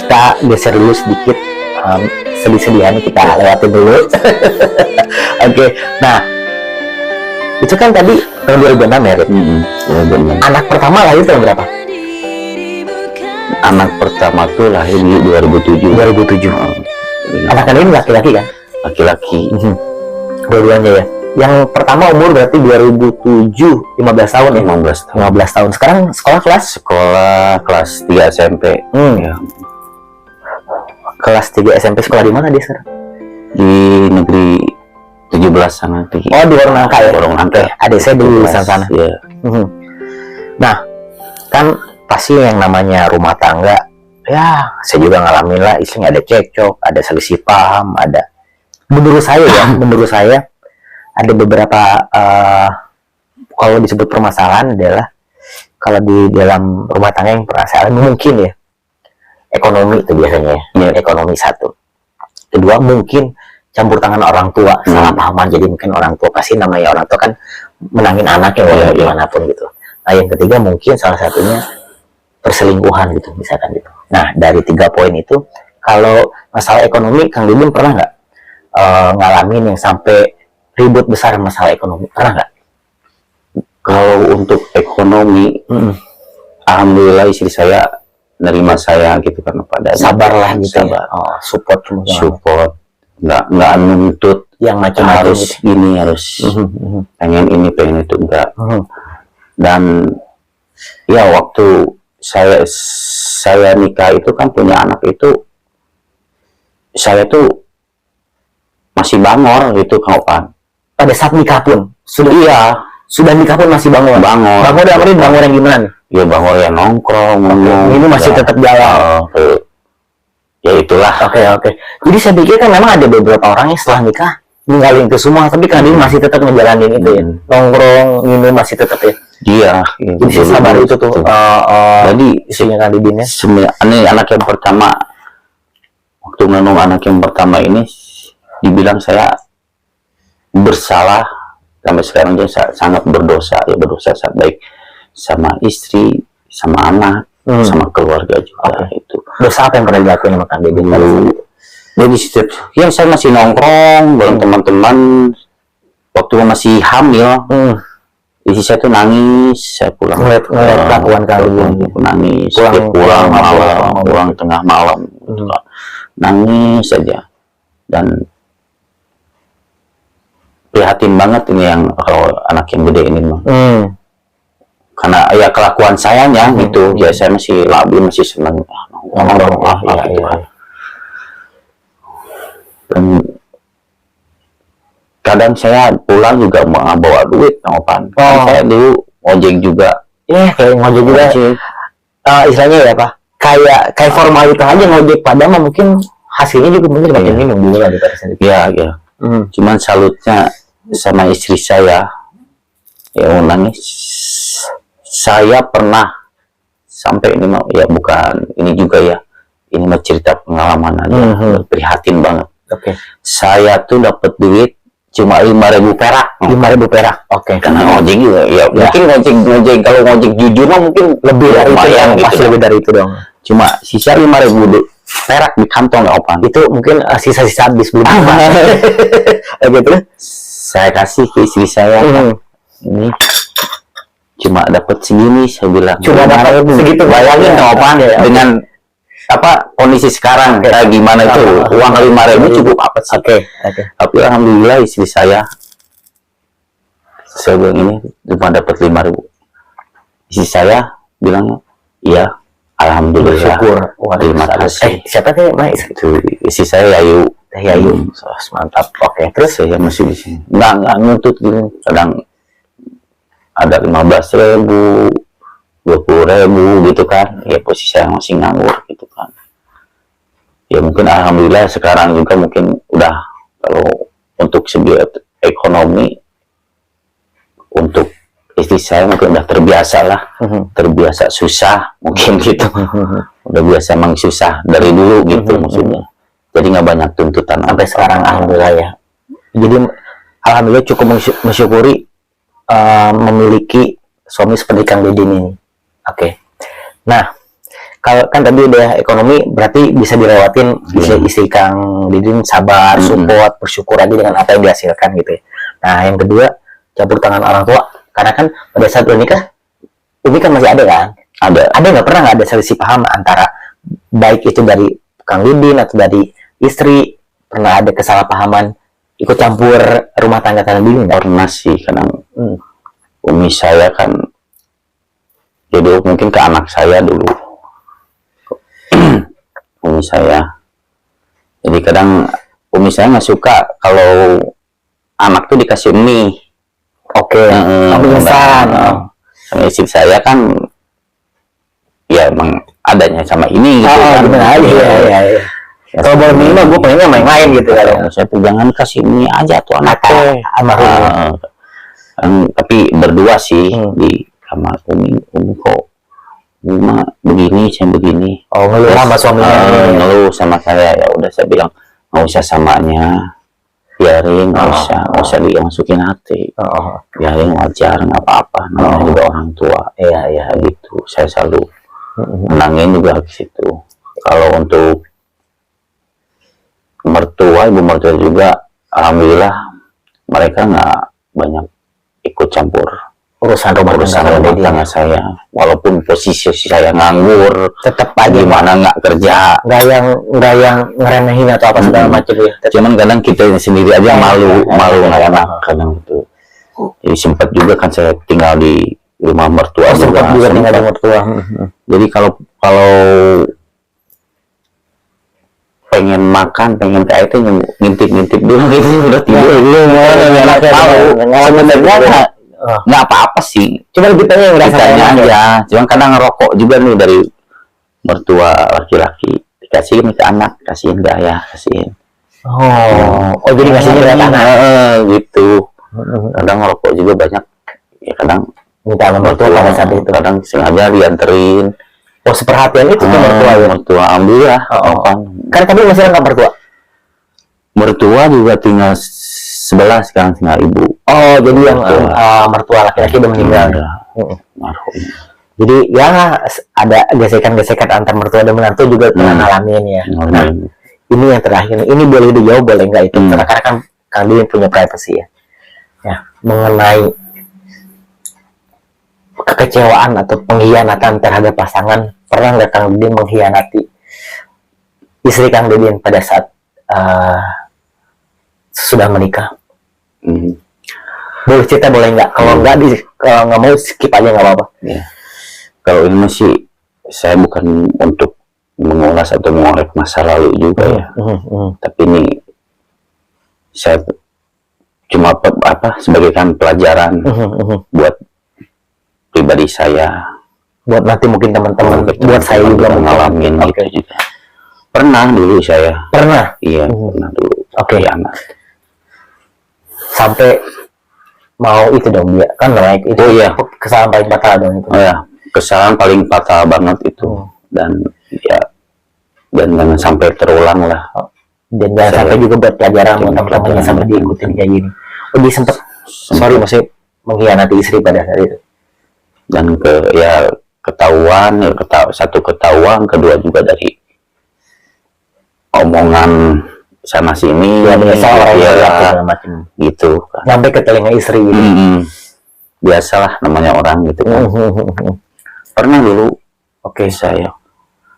Kita geser dulu sedikit, sedih-sedihan kita lewatin dulu. Oke. Nah, itu kan tadi tahun 2006 ya, anak pertama lahir tahun berapa? Anak pertama tuh lahir di 2007. Anak kalian laki-laki kan? Laki-laki. Dua-duanya ya. Yang pertama umur berarti 2007, 15 tahun ya? 15 tahun. Sekarang sekolah kelas 3 SMP. Ya. Kelas 3 SMP, sekolah di mana dia sekarang? Di negeri 17 sana. Oh, di Warung Nangka ya? Warung Nangka. Adik saya dulu di sana. Ya. Nah, kan pasti yang namanya rumah tangga, ya saya juga ngalamin lah, isinya ada cekcok, ada selisih paham, ada. Menurut saya ada beberapa kalau disebut permasalahan adalah kalau di dalam rumah tangga yang permasalahan mungkin ya ekonomi itu biasanya ya. Ekonomi satu, kedua mungkin campur tangan orang tua, salah pahaman. Jadi mungkin orang tua, pasti namanya orang tua kan menangin anaknya walaupun dimanapun gitu. Nah yang ketiga mungkin salah satunya perselingkuhan gitu misalkan gitu. Nah dari 3 poin itu, kalau masalah ekonomi Kang Didin pernah nggak ngalamin yang sampai ribut besar masalah ekonomi, pernah nggak? Kalau untuk ekonomi, alhamdulillah istri saya nerima saya gitu kan pada Sabar lah gitu. sabar. Ya. Oh, support kemudian. Support, nggak nuntut Yang macam-macam harus gitu. ini harus pengen ini pengen itu enggak. Dan ya waktu saya nikah itu kan punya anak itu saya tuh masih bangor gitu Kang Opan. Pada saat nikah pun Iya, sudah nikah pun masih bangor. bangor. Bangor dalam arti bangor yang gimana nih? Ya bangor ya nongkrong, ngomong. Ini masih ya, tetap jalan. Ya itulah. Oke. Jadi saya pikir kan memang ada beberapa orang yang setelah nikah ninggalin itu semua, tapi kan dia masih tetap ngejalanin itu ya. Nongkrong, minum masih tetap ya. Iya. Jadi si sabar itu tuh. Jadi Isinya kan Didin ya. ini anak yang pertama, waktu menenung anak yang pertama ini dibilang saya bersalah, sampai sekarang dia sangat berdosa, ya berdosa sangat baik sama istri, sama anak, sama keluarga juga. Itu Dosa apa yang pernah dilakuin sama Kang Didin? jadi setiap ya saya masih nongkrong bareng teman-teman waktu masih hamil. Isi saya tuh nangis, saya pulang Ngeliat kelakuan kalian. nangis, Pulang pulang malam, malam. pulang tengah malam, nangis saja. Dan prihatin banget ini yang kalau anak yang gede ini mah. Karena ya kelakuan sayanya gitu, ya saya masih labil, masih senang gitu kan. Dan kadang saya pulang juga mau bawa duit Kang Opan. Kan saya dulu ngojek juga. Iya, kayak ngojek juga. Istilahnya ya Pak, kayak formalitas aja ngojek, padahal mah mungkin hasilnya juga mungkin makin minum juga lah daripada sendiri. Iya. Cuman salutnya sama istri saya yang nangis. Saya pernah sampai ini mah ya bukan ini juga ya. Ini mah cerita pengalaman aja, prihatin banget. Oke. Saya tuh dapat duit cuma 5.000 perak. 5.000 perak. Oke. Karena ngojek juga ya. Mungkin ngojek kalau ngojek jujur mah mungkin Lebih dari itu lumayan dong, gitu. pasti lebih dari itu dong. Cuma sisa 5.000 perak di kantong ya Opan. Itu mungkin sisa-sisa habis belum. Gitu. Saya kasih ke istri saya. Ini cuma dapat segini, saya bilang. Cuma dapat segitu. Bayangin Kang Opan ya. dengan apa kondisi sekarang kayak gimana itu uang 5.000 cukup apa sih? Oke. Tapi alhamdulillah istri saya bilang ini cuma dapat 5.000. Istri saya bilang iya alhamdulillah. Bersyukur. Terima kasih. Siapa tuh Mas? Itu istri saya Yayu. Yayu. Mantap. Oke. Terus saya masih di sini. Nggak nuntut gitu. Kadang ada 15.000, 20.000 gitu kan. Ya posisi saya masih nganggur gitu kan. Ya mungkin alhamdulillah sekarang juga mungkin udah kalau untuk segi ekonomi untuk istri saya mungkin udah terbiasa lah. Terbiasa susah mungkin gitu. Udah biasa emang susah dari dulu gitu maksudnya. Jadi nggak banyak tuntutan Sampai sekarang alhamdulillah ya. Jadi alhamdulillah cukup mensyukuri memiliki suami seperti Kang Didin ini. Oke. Nah, kalau kan tadi udah ekonomi berarti bisa dilewatin, bisa istri Kang Didin sabar, support, bersyukur aja dengan apa yang dihasilkan gitu ya. Nah, yang kedua campur tangan orang tua, karena kan pada saat udah nikah, Umi kan masih ada kan? Ada nggak pernah nggak ada selisih paham antara baik itu dari Kang Didin atau dari istri, pernah ada kesalahpahaman ikut campur rumah tangga Kang Didin nggak? Pernah sih kadang umi saya kan jadi mungkin ke anak saya dulu umi saya jadi kadang umi saya nggak suka kalau anak tuh dikasih mie. Oke. Pesan. Sama istri saya kan ya emang adanya sama ini gitu kan. Iya. Kalau boleh mie mah gue pengennya main-main gitu kan. Saya tuh jangan kasih mie aja tuh anaknya. Tapi berdua sih di kamar umi kok Uma begini saya begini. Ngeluh sama suaminya. Ngeluh sama saya, ya udah saya bilang nggak usah samanya, biarin, nggak usah dimasukin hati, biarin wajar, nggak apa-apa, namanya juga orang tua. Iya gitu, saya selalu menangin juga ke situ. Kalau untuk mertua, ibu mertua juga, alhamdulillah mereka nggak banyak ikut campur urusan rumah tangga saya, walaupun posisi saya nganggur, tetap aja gimana nggak kerja, nggak yang ngeremehin atau apa segala macam ya. Cuman kadang kita sendiri aja malu nggak enak kadang itu. Jadi sempat juga kan saya tinggal di rumah mertua, sempat juga tinggal di mertua. Jadi kalau pengen makan, pengen kayak itu ngintip dulu gitu, udah tidur dulu, nggak tahu sebenarnya nggak apa-apa sih, Cuma kitanya yang kitanya aja. Cuman kadang ngerokok juga nih dari mertua laki-laki, dikasih ke anak, kasihin ke ayah, kasihin. Oh jadi ngasihnya ke anak gitu. Kadang ngerokok juga banyak, ya kadang minta sama mertua pada saat itu. kadang sengaja dianterin. Oh seperhatian itu tuh mertua ya. Mertua alhamdulillah. Kan kamu masih lengkap mertua. Mertua juga tinggal sebelah, sekarang tinggal ibu. Oh jadi yang mertua laki-laki udah meninggal. Marhum. Jadi ya ada gesekan-gesekan antar mertua dan menantu juga pernah ngalamin ya. Nah, ini yang terakhir, ini boleh dijawab boleh enggak itu? Karena kan Kang Didin punya privacy ya. Ya mengenai kekecewaan atau pengkhianatan terhadap pasangan, pernah nggak Kang Didin mengkhianati istri Kang Didin pada saat sudah menikah? Boleh cerita boleh nggak? Kalau nggak mau skip aja nggak apa-apa. Ya. Kalau ini masih saya bukan untuk mengulas atau mengorek masa lalu juga ya. Tapi ini saya cuma sebagai pelajaran buat pribadi saya, buat nanti mungkin teman-teman, buat saya juga mengalami gitu juga. Pernah dulu saya. Pernah? Iya, pernah dulu. Oke. Sampai mau itu dong dia kan naik itu. Oh iya. Kesalahan paling fatal dong itu. Oh ya, kesalahan paling fatal banget itu. Dan ya, dan jangan sampai terulang lah. Dan jangan sampai juga buat pelajaran buat teman-temannya sampai diikutin kayak gini. Oh dia sempat masih mengkhianati istri pada saat itu. Dan ketahuan, satu ketahuan, kedua juga dari omongan sana sini, macam gitu. Sampai ke telinga istri gitu. Biasalah namanya orang gitu kan. Pernah dulu, saya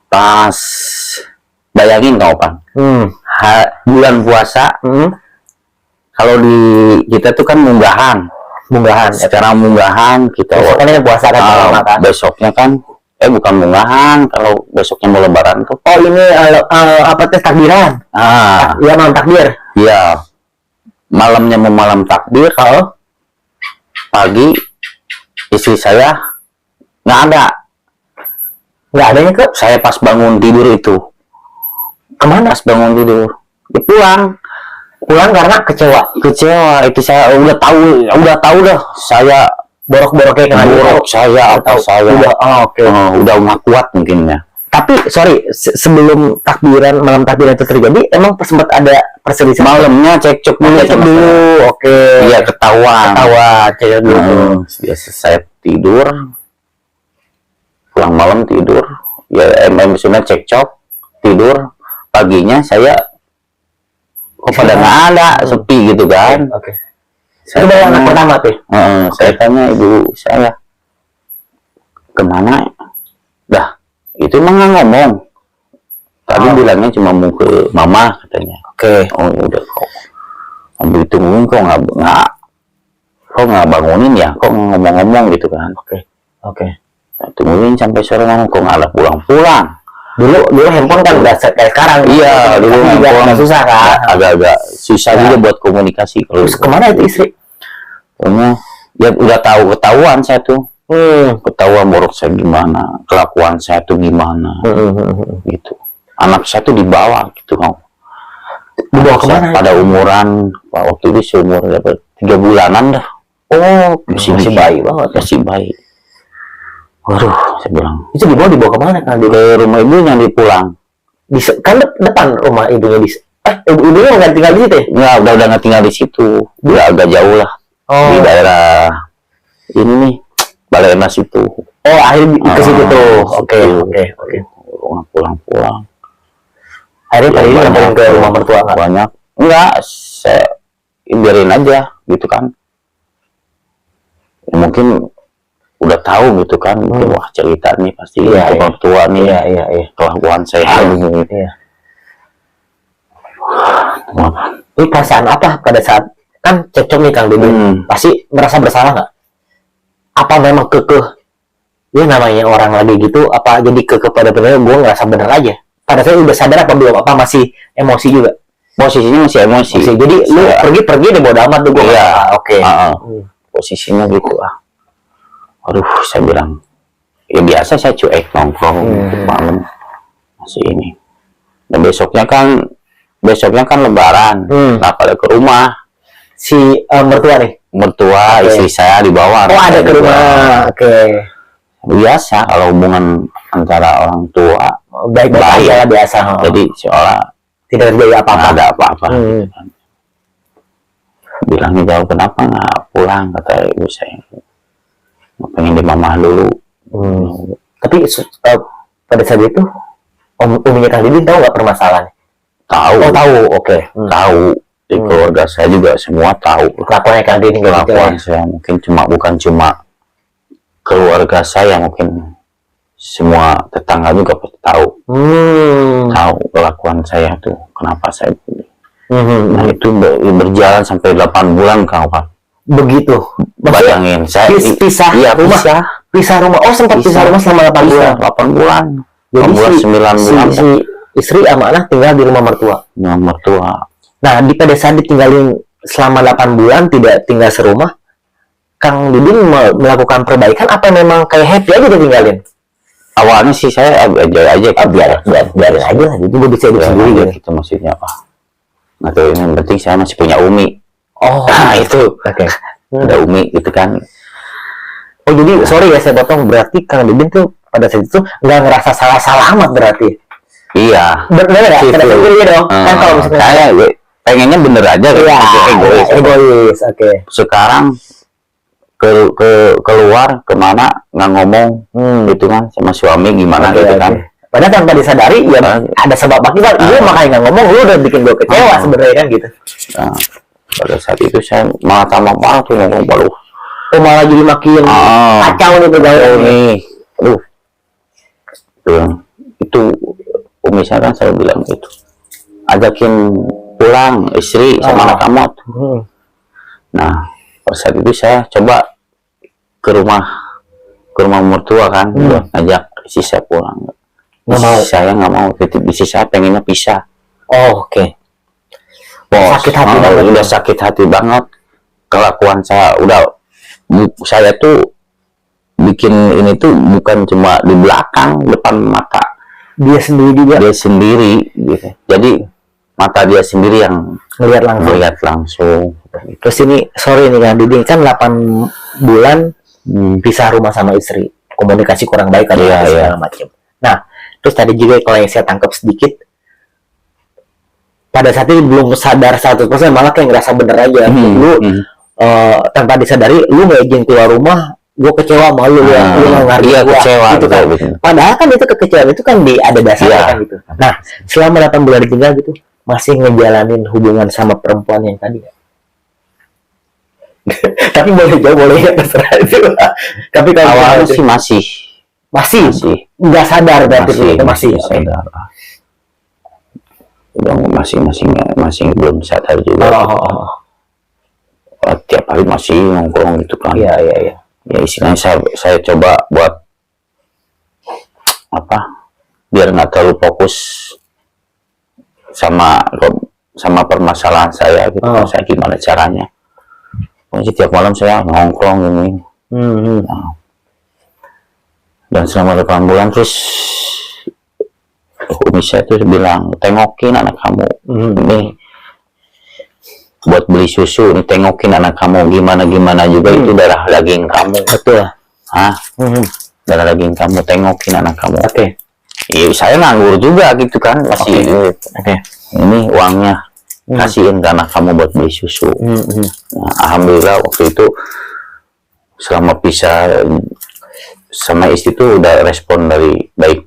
pas bayangin kau Pan, bulan puasa, kalau di kita tuh kan munggahan. Sekarang munggahan kita besoknya puasa kan besoknya kan bukan munggahan, kalau besoknya mau lebaran tuh. Oh ini apa tes takbiran? Iya malam takbir. Iya. Malamnya mau malam takbir. Pagi istri saya nggak ada. Nggak adanya ke? Saya pas bangun tidur itu. Kemana? Pas bangun tidur. Dia pulang karena kecewa itu. Saya udah tahu dah saya borok-boroknya kena borok saya atau saya udah nggak kuat mungkin ya. Tapi sorry, sebelum malam takbiran itu terjadi emang sempat ada perselisihan. Malamnya cekcok dulu. Iya, ketahuan cekcok dulu. Biasa saya tidur, pulang malam tidur ya, maksudnya cekcok tidur, paginya saya pada nggak ada, sepi gitu kan. Itu baru anak pertama tuh. Saya tanya ibu saya, kemana? Dah, itu emang nggak ngomong. Tadi bilangnya cuma mau ke mama katanya. Oh udah kok. Ambil tungguin kok nggak bangunin ya? Kok ngomong-ngomong gitu kan? Tungguin sampai sore ngomong, kok nggak ada pulang-pulang. Dulu handphone kan udah kayak sekarang. Iya, dulu handphone susah kan. Agak-agak susah juga buat komunikasi. Terus kemana itu istri? Ya udah ketahuan saya tuh. Ketahuan borok saya gimana, kelakuan saya tuh gimana, gitu. Anak saya tuh dibawa gitu kan. Dibawa kemana? Pada umuran waktu itu seumur 3 bulanan dah. Masih bayi banget. Masih bayi. Waduh, saya bilang. Itu dibawa kemana kan? Ke rumah ibunya dipulang. Kan depan rumah ibunya ibunya nggak tinggal di situ ya? Udah nggak tinggal di situ. Udah agak jauh lah. Di daerah ini nih, Balai Emas itu. Akhirnya ke situ tuh. Oke. Pulang. Akhirnya tadi nyamperin ke rumah mertua nggak? Banyak. Enggak, saya biarin aja gitu kan. mungkin udah tahu gitu kan, mungkin wah cerita nih pasti Iya, orang tua nih iya. kelakuan saya gitu. Iya. Wah, Ini perasaan apa pada saat kan cocok nih Kang Dudung? Pasti merasa bersalah nggak? Apa memang kekeh? Ya namanya orang lagi gitu, apa jadi kekeh pada benernya gue ngerasa bener aja? Pada saya udah sadar apa belum? Apa masih emosi juga? posisinya masih emosi. Jadi lu pergi deh bodo amat tuh gue. Iya, Oke. Posisinya gitu aduh, saya bilang ya biasa saya cuek nongkrong malam masih ini. Dan besoknya kan lebaran. Nah, pada ke rumah Si mertua nih. istri saya dibawa. Oh ada ke rumah. Oke. Biasa kalau hubungan antara orang tua Baik-baik aja lah biasa. jadi seolah Tidak terjadi nggak apa-apa. ada apa-apa. Bilangnya jauh, kenapa nggak pulang, kata ibu saya. Pengen di mamah dulu. Tapi pada saat itu uminya Kang Didin tahu nggak permasalahannya? Tahu. Oh tahu, oke. Tahu. Di keluarga saya juga semua tahu. Kelakuannya Kang Didin kayak gitu ya? Kelakuan saya mungkin bukan cuma keluarga saya, mungkin semua tetangga juga pasti tahu. Tahu kelakuan saya tuh, kenapa saya begini. Nah itu berjalan sampai 8 bulan Kang Pak. Begitu. Bayangin saya pisah rumah. Pisah rumah. Oh sempat pisah rumah selama 8 bulan. 8 bulan. Jadi 9 bulan. si istri sama anak tinggal di rumah mertua. Rumah mertua. Nah pada saat ditinggalin selama 8 bulan tidak tinggal serumah, Kang Didin melakukan perbaikan apa memang kayak happy aja ditinggalin? Awalnya sih saya aja biarin aja lah, jadi gue bisa hidup sendiri gitu. Gitu maksudnya apa? Nah, tuh yang penting saya masih punya Umi. Oh, nah itu. Oke. Ada Umi gitu kan. Oh jadi sorry ya saya potong, berarti Kang Didin tuh pada saat itu nggak ngerasa salah amat berarti? Iya. Bener ya? Tidak sendiri dong. Kan kalau misalnya saya pengennya bener aja. Iya. Egois. Oke. Sekarang keluar kemana nggak ngomong gitu kan sama suami gimana gitu kan. Padahal tanpa disadari ya ada sebab akibat. Dia makanya nggak ngomong, lu udah bikin gue kecewa sebenarnya kan gitu. Nah, pada saat itu saya malah tambah marah tuh ngomong baru. Oh malah jadi makin kacau nih pergaulan nih. Aduh. Itu umi saya kan saya bilang gitu. Ajakin pulang istri sama anak kamu. Nah, pada saat itu saya coba ke rumah mertua kan, buat ngajak istri saya pulang. Nggak mau. Saya nggak mau. Istri saya pengennya pisah. Oh, oke. Sakit hati banget. Udah sakit hati banget. Kelakuan saya saya tuh bikin ini tuh bukan cuma di belakang, depan mata. Dia sendiri gitu. Jadi mata dia sendiri yang melihat langsung. Terus ini sorry nih Kang Didin, kan 8 bulan pisah rumah sama istri, komunikasi kurang baik kan segala macam. Nah, terus tadi juga kalau yang saya tangkap sedikit, pada saat itu belum sadar 100%, malah kayak ngerasa bener aja. Lu tanpa disadari, lu nggak izin keluar rumah, gue kecewa sama lu, lu nggak ngerti gue kecewa gitu kan. Padahal kan itu kekecewaan itu kan ada dasarnya kan gitu. Nah, selama 8 bulan ditinggal gitu, masih ngejalanin hubungan sama perempuan yang tadi ya? Tapi boleh ya, terserah itu. Tapi kalau awalnya sih masih nggak sadar berarti masih sadar. Udah masih belum sadar juga. Tiap hari masih nongkrong gitu kan. Iya. Ya istilahnya saya coba buat apa? Biar nggak terlalu fokus sama permasalahan saya gitu. Saya gimana caranya? Pokoknya tiap malam saya nongkrong ini. Nah. Dan selama 8 bulan terus umi saya tuh bilang, tengokin anak kamu ini buat beli susu, ini tengokin anak kamu gimana juga itu darah daging kamu. Betul. Darah daging kamu, tengokin anak kamu. Oke. Iya, saya nganggur juga gitu kan, masih ini uangnya kasihin ke anak kamu buat beli susu. Nah, alhamdulillah waktu itu selama pisah sama istri itu udah respon baik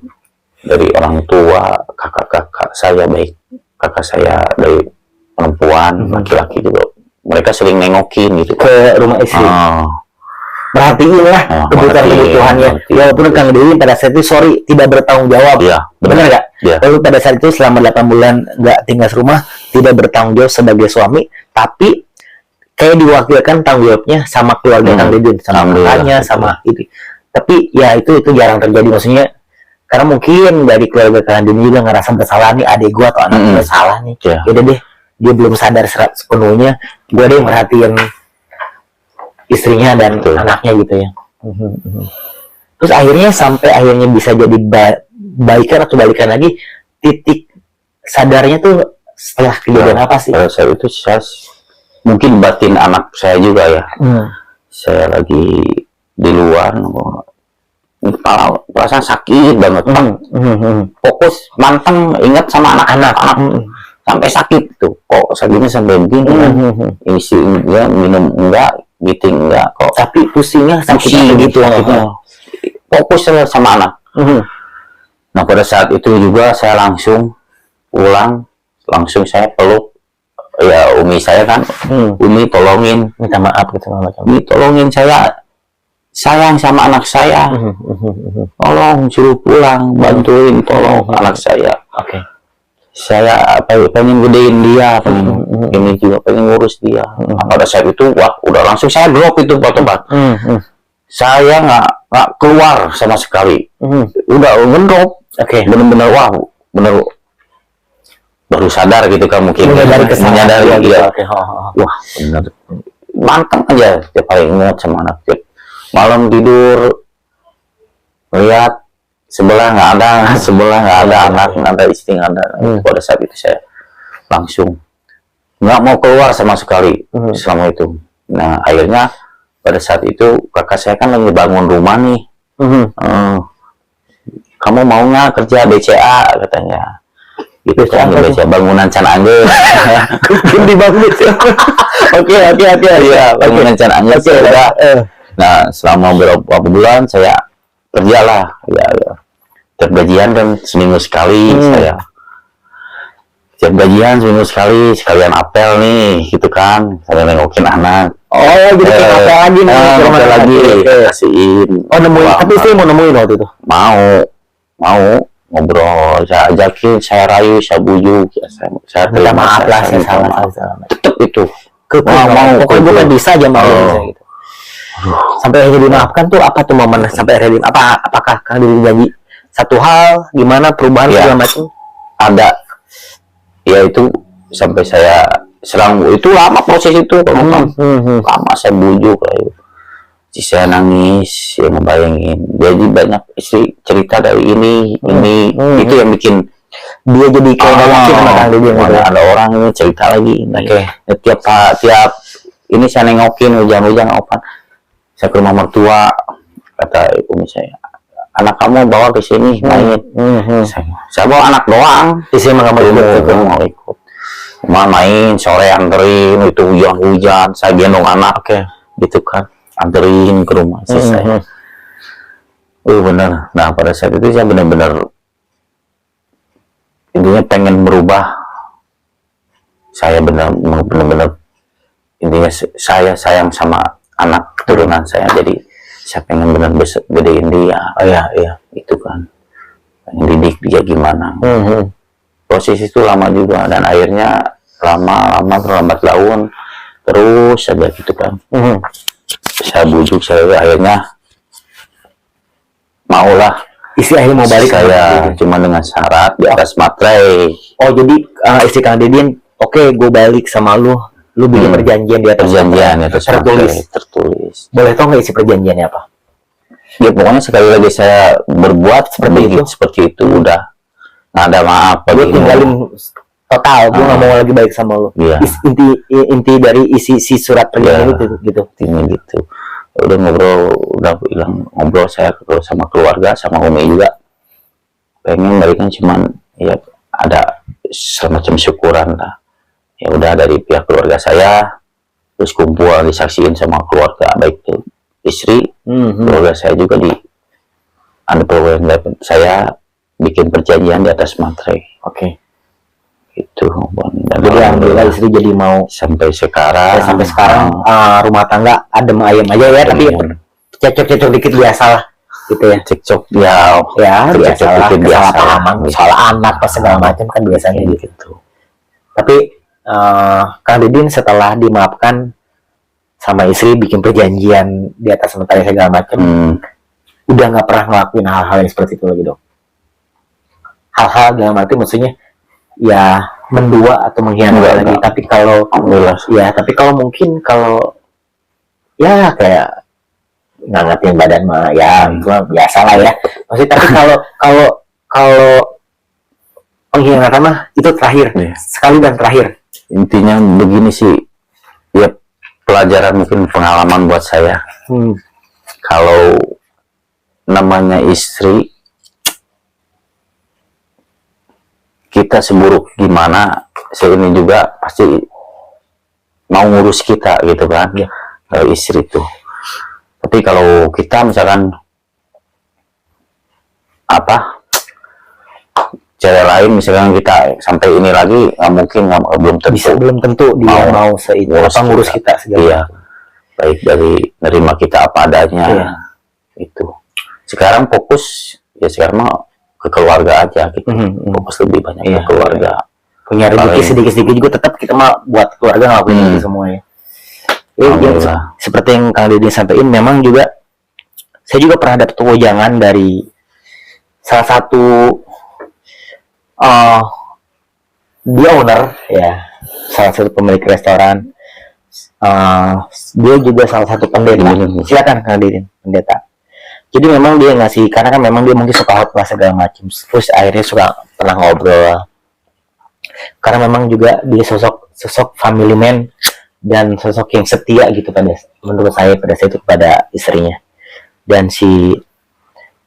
dari orang tua, kakak saya baik, kakak saya dari perempuan, laki-laki juga mereka sering nengokin gitu ke rumah istri. merhatiin lah kebutuhannya. merhatiin. Walaupun Kang Deddy pada saat itu tidak bertanggung jawab. Iya, Benar nggak? Iya. Lalu pada saat itu selama 8 bulan nggak tinggal serumah, tidak bertanggung jawab sebagai suami, tapi kayak diwakilkan tanggung jawabnya sama keluarga Kang Deddy, sama Alhamdulillah. kakaknya, sama itu. Tapi ya itu jarang terjadi, maksudnya karena mungkin dari keluarga Kang Deddy juga ngerasa bersalah nih, adik gua atau anak gua salah nih. Iya. Yaudah deh, dia belum sadar sepenuhnya, gua deh merhatiin istrinya dan anaknya gitu ya. Terus akhirnya sampai akhirnya bisa jadi baikan atau balikan lagi, titik sadarnya tuh setelah kejadian apa sih? Pada saat itu saya mungkin batin anak saya juga ya. Saya lagi di luar, kepala perasaan sakit banget, Pak. Fokus manteng, ingat sama anak-anak, sampai sakit tuh. Kok sakitnya sampai begini? Isi enggak, minum enggak, meeting enggak kok. Tapi pusingnya sakitnya begitu. Fokus sama anak. Nah pada saat itu juga saya langsung pulang, langsung saya peluk ya Umi saya kan. Umi tolongin, Minta maaf gitu macam. Umi tolongin saya, sayang sama anak saya. Tolong suruh pulang, bantuin, tolong anak saya. Oke. Saya pengen gedein dia, ini juga pengen ngurus dia. Nah, pada saat itu wah udah langsung saya drop itu otobat. Saya nggak keluar sama sekali. Udah ngedrop. Oke. Bener-bener wah bener baru sadar gitu kan mungkin Menyadari kesalahan. menyadari Iya. ya. Oke. Wah bener mantap aja tiap hari ingat sama anak. Malam tidur lihat sebelah nggak ada anak, nggak ada istri, nggak ada. Pada saat itu saya langsung nggak mau keluar sama sekali selama itu. Nah akhirnya pada saat itu kakak saya kan lagi bangun rumah nih. Kamu mau nggak kerja BCA katanya? Gitu kan, BCA bangunan Can Angger. Mungkin dibangun itu. Oke. Iya, bangunan Can Angger. Nah selama beberapa bulan saya kerjalah ya. Tiap gajian kan seminggu sekali saya. Tiap gajian seminggu sekali, sekalian apel nih, gitu kan. Saya nengokin anak. Oh, jadi apel lagi nih. Apel lagi, kasihin. Oh, nemuin. Wah, Tapi saya mau nemuin waktu itu. Mau ngobrol, saya ajakin, saya rayu, saya bujuk, ya, saya Minta maaf lah, saya minta salah. maaf. Tetep itu. Mau pokoknya bukan bisa aja mau gitu. Sampai akhirnya dimaafkan tuh apa tuh momen sampai akhirnya apakah Kang Deddy janji satu hal gimana perubahan Ya. segala macam? Ada ya itu sampai saya serang itu lama proses itu lama saya bujuk kayak saya nangis ya ngebayangin jadi banyak istri cerita dari ini itu yang bikin Dia jadi kayak nggak yakin sama Kang Deddy gitu. ada orang ini cerita lagi ini. Oke. tiap ini saya nengokin hujan-hujan opan saya ke rumah mertua kata ibu saya anak kamu bawa ke sini main. Saya bawa anak doang. Istri mah nggak mau ikut. Cuma main sore anterin itu hujan-hujan. Saya gendong anak, gitu kan, anterin ke rumah saya. Bener. Nah pada saat itu saya benar-benar intinya pengen berubah. Saya benar-benar intinya saya sayang sama anak keturunan saya. Jadi saya pengen benar gedein dia. Iya, itu kan. Pengen didik dia gimana. Proses itu lama juga dan akhirnya lama terlambat laun terus saja gitu kan. Saya bujuk saya akhirnya maulah. Istri akhirnya mau balik Saya cuma dengan syarat di atas materai. Oh jadi istri Kang Deddy oke gue balik sama lu bikin perjanjian di atas Perjanjian itu tertulis. Boleh tau nggak isi perjanjiannya apa? Ya pokoknya sekali lagi saya berbuat seperti itu udah nggak ada maaf. Gue tinggalin total, gue nggak mau lagi baik sama lu. Iya. Inti dari isi surat perjanjian itu gitu. Intinya gitu. Udah ngobrol saya sama keluarga sama Umi juga. Pengen balikan cuman ya ada semacam syukuran lah. Ya udah dari pihak keluarga saya terus kumpul disaksiin sama keluarga baik itu istri keluarga saya juga ada program saya bikin perjanjian di atas materai. Itu dan Jadi alhamdulillah istri jadi mau sampai sekarang rumah tangga adem ayem aja ya, tapi cekcok dikit biasa lah gitu ya. cekcok ya Biasa lah, dikit biasa kesalahpahaman lah. soal anak pas segala macam kan biasanya gitu. gitu. Tapi Kang Didin setelah dimaafkan sama istri, bikin perjanjian di atas mentari segala macam, udah nggak pernah ngelakuin hal-hal yang seperti itu lagi dong. Hal-hal dalam arti maksudnya ya mendua atau mengkhianati lagi. Enggak. Tapi kalau Alhamdulillah. ya, tapi kalau mungkin kalau ya kayak ngangetin badan mah ya itu mah biasa lah ya. Maksudnya tapi kalau pengkhianatan mah itu terakhir, Iya. sekali dan terakhir. Intinya begini sih, ya pelajaran mungkin pengalaman buat saya. Kalau namanya istri, kita seburuk gimana, ini juga pasti mau ngurus kita gitu kan, Ya. Kalau istri tuh. Tapi kalau kita misalkan cewek lain misalkan kita sampai ini lagi, mungkin belum tentu Belum tentu dia mau ngurus kita segala. Iya, baik dari nerima kita apa adanya. Iya. Itu sekarang fokus ya sekarang mah ke keluarga aja gitu. Fokus lebih banyak Iya, ke keluarga. Punya rezeki Paling- sedikit-sedikit juga tetap kita mah buat keluarga ngelakuin itu semuanya. Alhamdulillah. Seperti yang Kang Didi sampaikan, memang juga saya juga pernah dapat wejangan dari salah satu dia owner ya, salah satu pemilik restoran. Dia juga salah satu pendeta. Silakan Kang Didi, pendeta. Jadi memang dia ngasih, karena kan memang dia mungkin suka khotbah segala macam, terus akhirnya suka pernah ngobrol. Karena memang juga dia sosok family man dan sosok yang setia gitu menurut saya pada saat itu kepada istrinya. Dan si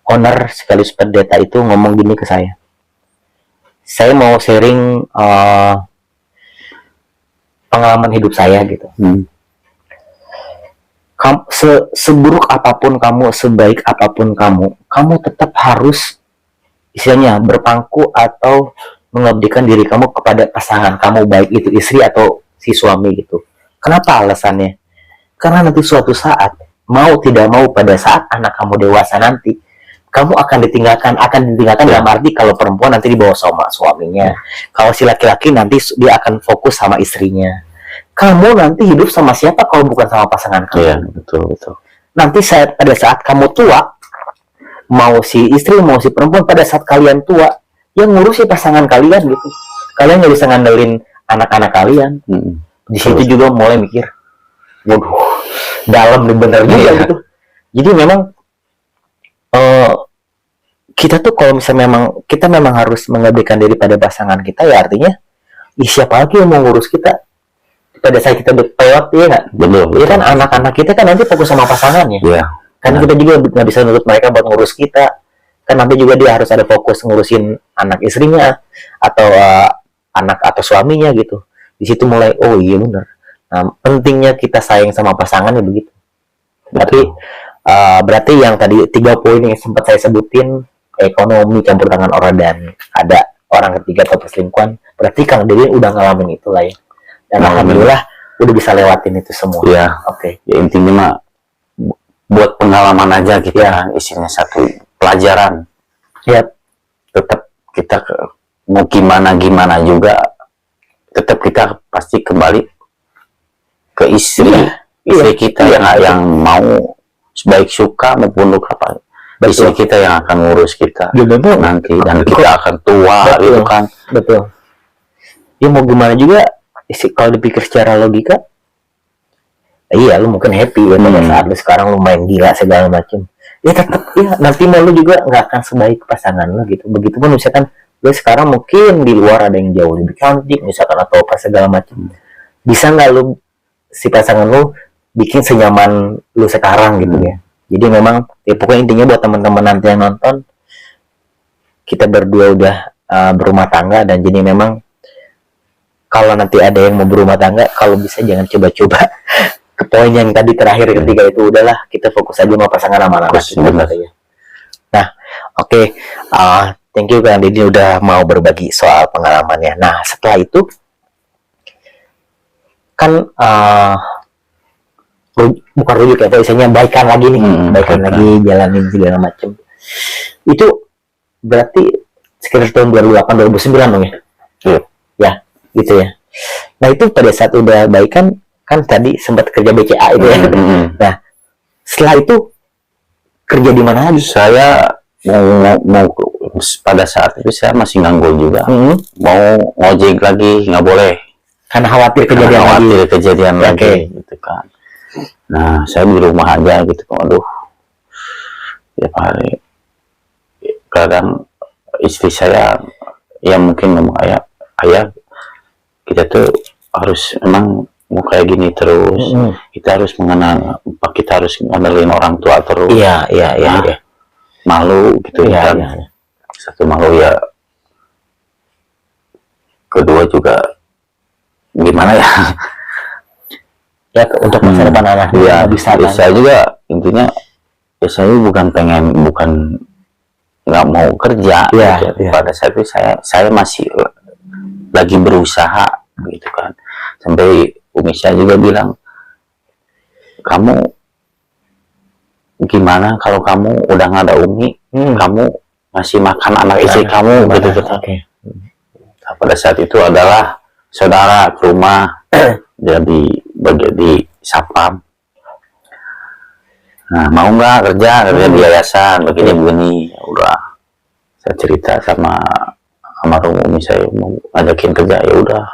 owner sekaligus pendeta itu ngomong gini ke saya mau sharing pengalaman hidup saya gitu. Seburuk apapun kamu, sebaik apapun kamu tetap harus istilahnya berpangku atau mengabdikan diri kamu kepada pasangan kamu, baik itu istri atau si suami gitu. Kenapa alasannya? Karena nanti suatu saat, mau tidak mau pada saat anak kamu dewasa nanti, kamu akan ditinggalkan dalam arti kalau perempuan nanti dibawa sama suaminya, kalau si laki-laki nanti dia akan fokus sama istrinya. Kamu nanti hidup sama siapa kalau bukan sama pasangan kamu? Iya, betul. Nanti pada saat kamu tua, mau si istri mau si perempuan, pada saat kalian tua, yang ngurus si pasangan kalian gitu. Kalian nggak bisa ngandelin anak-anak kalian. Di situ juga mulai mikir, waduh, dalam nih bener juga gitu. Jadi memang kita tuh kalau misalnya kita memang harus mengabdikan diri pada pasangan kita, ya artinya siapa lagi yang mau ngurus kita pada saat kita berpelot, ya nggak? Betul. Ya kan anak-anak kita kan nanti fokus sama pasangannya. Iya. Kan kita juga nggak bisa nuntut mereka buat ngurus kita. Kan nanti juga dia harus ada fokus ngurusin anak istrinya atau anak atau suaminya gitu. Di situ mulai, oh iya bener. Nah, pentingnya kita sayang sama pasangannya begitu. Tapi berarti yang tadi 3 poin yang sempat saya sebutin, ekonomi, campur tangan orang, dan ada orang ketiga atau perselingkuhan, berarti Kang Dede udah ngalamin itu lah ya. Dan alhamdulillah udah bisa lewatin itu semua. Iya. Oke. Ya intinya mah buat pengalaman aja gitu kan, isinya satu pelajaran. Ya, Tetap kita mau gimana juga, tetap kita pasti kembali ke istri. Istri kita yang mau baik suka maupun duka, apa. Istri kita yang akan ngurus kita nanti, dan kita akan tua gitu kan. Betul. Ya mau gimana juga, kalau dipikir secara logika, iya lu mungkin happy ya pada saat lu sekarang lu main gila segala macam. Ya tetap ya nanti lu juga nggak akan sebaik pasangan lu gitu. Begitupun misalkan lu sekarang mungkin di luar ada yang jauh lebih cantik misalkan atau apa segala macam. Bisa nggak lu si pasangan lu bikin senyaman lu sekarang gitu ya. Jadi memang ya pokoknya intinya buat teman-teman nanti yang nonton, kita berdua udah berumah tangga, dan jadi memang kalau nanti ada yang mau berumah tangga, kalau bisa jangan coba-coba ke poin yang tadi terakhir ketiga itu, udahlah kita fokus aja sama pasangan sama anak ya. Nah, oke. Thank you Kang Didi udah mau berbagi soal pengalamannya. Nah, setelah itu kan bukan rujuk ya, misalnya baikan lagi nih, baikan lagi, jalanin segala macam. Itu berarti sekitar tahun 2008 2009 dong ya? Iya. Ya, gitu ya. Nah itu pada saat udah baikan kan tadi sempat kerja BCA itu ya. Nah setelah itu kerja di mana lagi? Saya mau pada saat itu saya masih nganggur juga. Mau ngojek lagi nggak boleh. Karena khawatir kejadian lagi. Gitu kan. Nah, saya di rumah aja gitu. Aduh. Tiap hari. Kadang istri saya ya mungkin ngomong ayah kita tuh harus emang mau kayak gini terus. Kita harus kita harus ngandelin orang tua terus. Iya. Malu gitu kan. Satu malu ya, kedua juga gimana ya untuk masa depan anak ya bisa kan? Saya juga intinya ya saya bukan nggak mau kerja gitu. Pada saat itu saya masih lagi berusaha gitu kan, sampai Umi saya juga bilang, kamu gimana kalau kamu udah nggak ada Umi, kamu masih makan anak istri kamu gitu. Nah, pada saat itu adalah saudara ke rumah jadi di sapam. Nah, mau nggak kerja di yayasan begini. Ya udah, saya cerita sama Umi saya mau ngajakin kerja, ya udah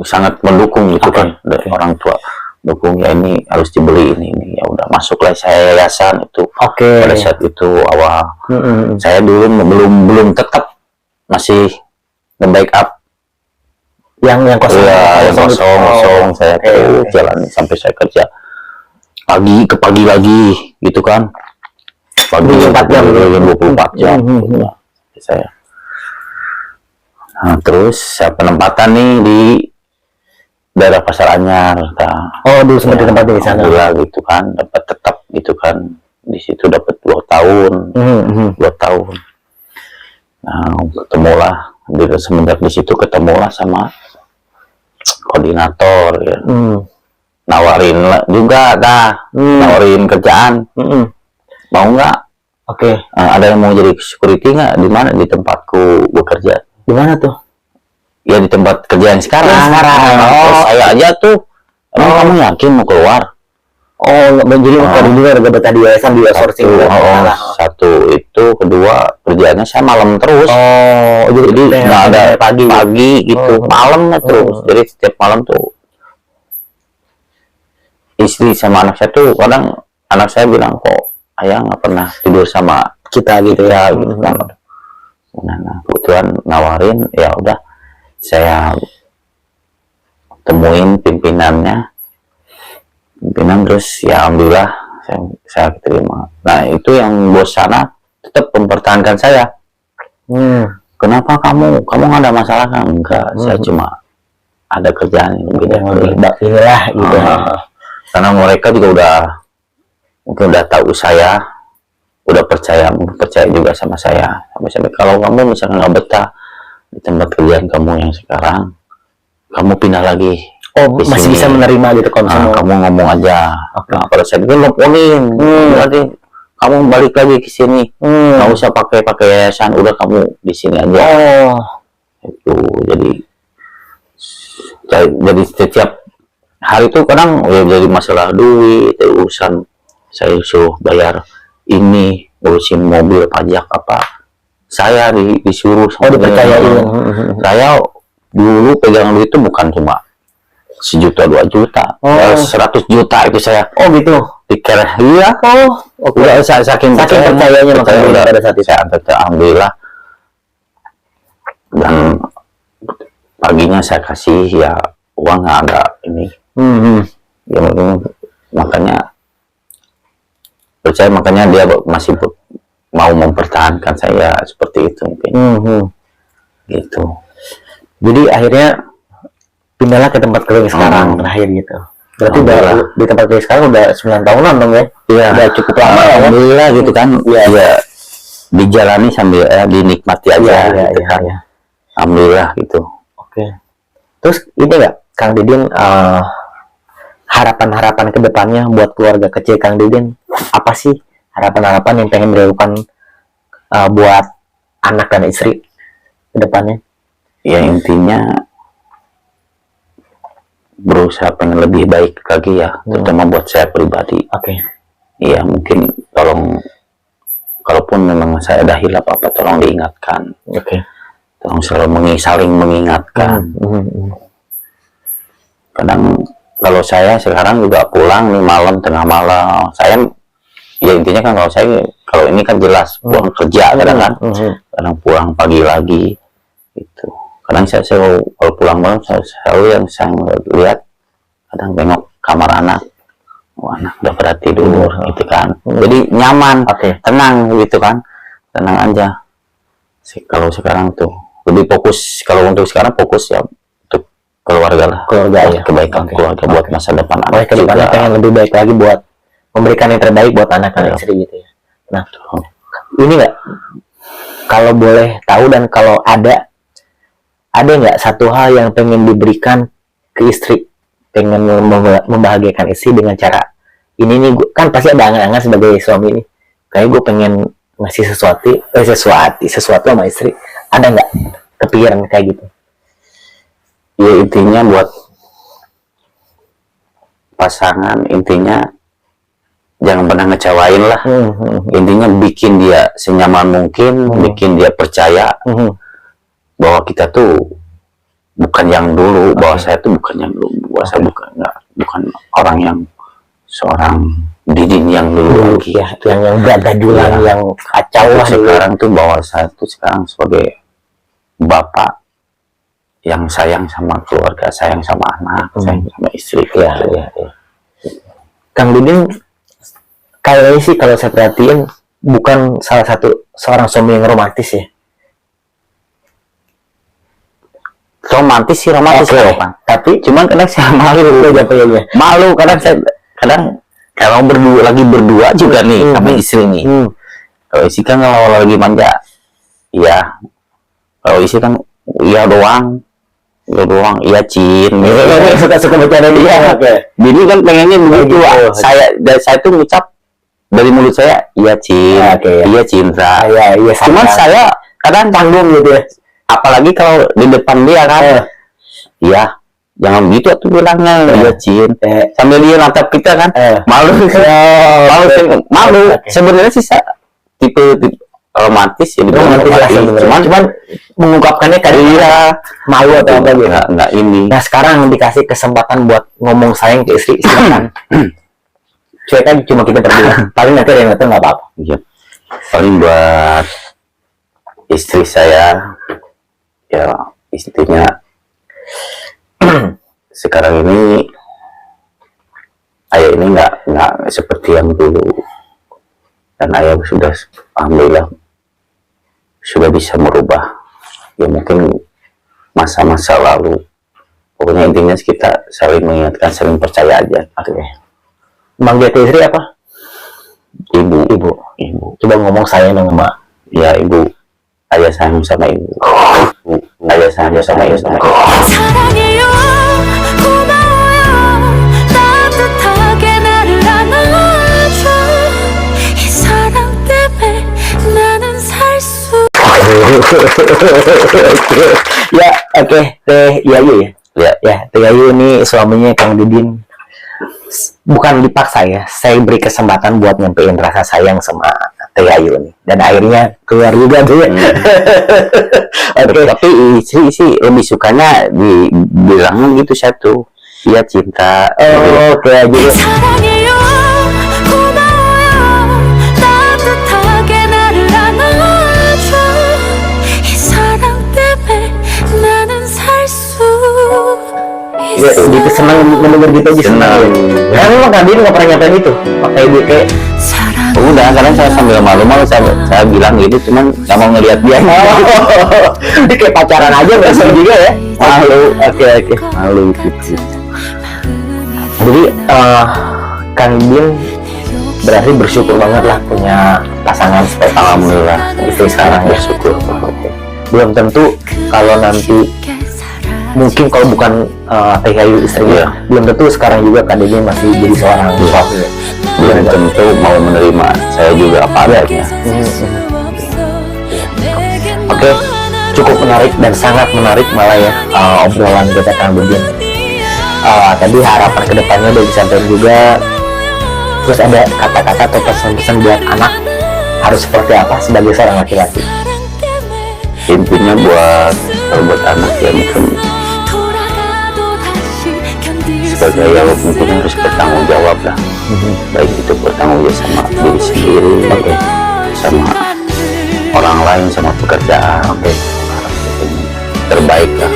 sangat mendukung gitu kan, dari orang tua dukung, ya ini harus dibeli ini ya udah, masuklah saya yayasan itu. Pada saat itu awal saya dulu belum tetap, masih nge-backup yang kosong, kosong saya terus jalan sampai saya kerja pagi lagi gitu kan, pagi 24 jam saya. Nah, terus saya penempatan nih di daerah Pasar Anyar. Dulu sempat ditempatin di sana. Gitu kan, dapat tetap gitu kan. Di situ dapat 2 tahun. 2 tahun. Nah, ketemulah semenjak di situ ketemulah sama koordinator ya. Nawarin juga nawarin kerjaan. Mau nggak? Ada yang mau jadi security nggak? Di mana? Di tempatku bekerja. Di mana tuh? Ya di tempat kerjaan sekarang. Saya aja tuh. Emang kamu yakin mau keluar? Jadi juga ada betah di yayasan, di outsourcing. Satu itu, kedua kerjaannya saya malam terus. Jadi nggak ada pagi gitu, malam terus. Jadi setiap malam tuh istri sama anak saya tuh kadang anak saya bilang, kok ayah nggak pernah tidur sama kita gitu ya, gitu kan. Nah, kebetulan nawarin, ya udah saya temuin pimpinan terus ya alhamdulillah saya terima. Nah itu yang bos sana tetap mempertahankan saya. Kenapa kamu nggak ada masalah kan? Enggak, saya cuma ada kerjaan yang beda inilah gitu. Karena mereka juga udah tahu saya, udah percaya juga sama saya. Sampai kalau kamu misalkan nggak betah di tempat kerjaan kamu yang sekarang, kamu pindah lagi. Masih bisa menerima gitu kalau kamu ngomong aja. Nah, pada saat itu nelfonin, berarti kamu balik lagi ke sini. Nggak usah pakai yayasan, udah kamu di sini aja. Itu jadi setiap hari itu kadang jadi masalah duit, urusan saya suruh bayar ini, urusin mobil, pajak apa, saya disuruh dipercayain. Saya dulu pegang duit itu bukan cuma 1 juta 2 juta, 100 juta itu saya. Gitu. Dikira iya. Udah saking percayanya makanya pada saat itu saya alhamdulillah. Dan paginya saya kasih ya uang, nggak ada ini. Ya makanya percaya, makanya dia masih mau mempertahankan saya seperti itu mungkin. Gitu. Jadi akhirnya pindahlah ke tempat kerja sekarang terakhir gitu. Berarti di tempat kerja sekarang udah 9 tahunan dong ya? Iya. Udah cukup lama ya? Alhamdulillah gitu kan. Ya dijalani sambil dinikmati aja gitu kan. Alhamdulillah gitu. Terus ini nggak, Kang Didin, harapan-harapan ke depannya buat keluarga kecil Kang Didin, apa sih harapan-harapan yang pengen dilakukan buat anak dan istri ke depannya? Ya intinya berusaha pengen lebih baik lagi ya, terutama buat saya pribadi. Oke. Iya mungkin kalaupun memang saya ada hilap apa, tolong diingatkan. Oke. Tolong selalu saling mengingatkan. Kadang kalau saya sekarang juga pulang nih malam, tengah malam, saya ya intinya kan kalau ini kan jelas pulang kerja kadang kan, kadang pulang pagi lagi itu. Kadang saya selalu kalau pulang malam selalu yang saya lihat, kadang tengok kamar anak, anak udah pada tidur gitu kan, jadi nyaman, tenang gitu kan, tenang aja. Kalau sekarang tuh lebih fokus, kalau untuk sekarang fokus ya untuk keluarga lah, ya, kebaikan keluarga buat masa depan anak ke depannya pengen lebih baik lagi buat memberikan yang terbaik buat anak dan istri gitu ya. Nah, ini nggak, kalau boleh tahu dan kalau ada nggak satu hal yang pengen diberikan ke istri, pengen membahagiakan istri dengan cara ini nih, kan pasti ada angan-angan sebagai suami nih, kayak gue pengen ngasih sesuatu sama istri, ada nggak kepikiran kayak gitu? Ya intinya buat pasangan, intinya jangan pernah ngecewain lah. Intinya bikin dia senyaman mungkin, bikin dia percaya bahwa kita tuh bukan yang dulu, bahwa saya tuh bukan yang dulu, bahwa saya bukan orang yang seorang Didin yang dulu lagi, ya, yang beragadulan, yang kacau lah sekarang tuh, bahwa saya tuh sekarang sebagai bapak yang sayang sama keluarga, sayang sama anak, sayang sama istri. Ya. Kang Didin kayaknya sih kalau saya perhatiin bukan salah satu seorang suami yang romantis ya. Romantis tapi cuman kadang saya malu kadang saya kalau berdua juga nih sama istri nih. Kalau istri kan kalau lagi manja iya, kalau istri kan iya doang iya Cin suka bercanda dia. Bini kan pengennya begitu. Saya tuh ngucap dari mulut saya iya Cin, iya cinta, iya. Cuman saya kadang tanggung gitu ya, apalagi kalau di depan dia kan, iya jangan gitu tuh bilangnya, iya Cin, sambil dia natap kita kan, malu. Sebenarnya sih tipe romantis ya, cuman mengungkapkannya kayak malu atau apa gitu. Nggak ini. Nah sekarang dikasih kesempatan buat ngomong sayang ke istri, silakan. Cuek aja, cuma kita berdua. Paling nanti ada yang nonton nggak apa-apa. Iya. Paling buat istri saya, ya istrinya sekarang ini ayah ini nggak seperti yang dulu, dan ayah sudah alhamdulillah sudah bisa merubah ya mungkin masa-masa lalu. Pokoknya intinya kita saling mengingatkan, saling percaya aja. Manggil ke istri apa? Ibu. Coba ngomong sayang dong sama. Ya ibu, ayah sayang sama ibu. Ayah sayang sama ibu. 사랑해요 고마워요 따뜻하게 나를 안아줘 이 사랑 때문에 나는 살 수 Ya oke, Teh Yayu ya. Teh Yayu ini suaminya Kang Didin. Bukan dipaksa ya, saya beri kesempatan buat nyampein rasa sayang sama Teh Yayu nih, dan akhirnya keluar juga tuh ya. Tapi istri sih lebih sukanya dibilangnya gitu satu, iya cinta. Kayak gitu. 사랑해요 고마워요 따뜻하게 나를 안아줘 이 사랑 때문에 나는 살 수 Ya, gitu senang mendengar gitu aja. Senang. Emang Kang Didin nggak pernah nyampein itu, pakai dia kayak udah, kadang saya sambil malu-malu saya bilang gitu, cuman nggak mau ngelihat dia. Dia kayak pacaran aja biasa juga ya. Malu. Oke. Malu gitu. Jadi Kang Didin berarti bersyukur banget lah punya pasangan seperti Alhamdulillah istri sekarang, bersyukur. Belum tentu kalau nanti mungkin kalau bukan Teh Ayu istrinya, belum tentu sekarang juga Kak Dede masih jadi seorang suami. Belum tentu mau menerima saya juga apa adanya. Oke, cukup menarik dan sangat menarik malah ya obrolan kita Kang Dede. Tadi harapan kedepannya udah disampaikan juga. Terus ada kata-kata atau pesan-pesan buat anak harus seperti apa sebagai seorang laki-laki? Intinya buat anak ya mungkin sebagai ayah mungkin harus bertanggung jawab lah. Baik itu bertanggung jawab sama diri sendiri, sama orang lain, sama pekerjaan. Terbaik lah.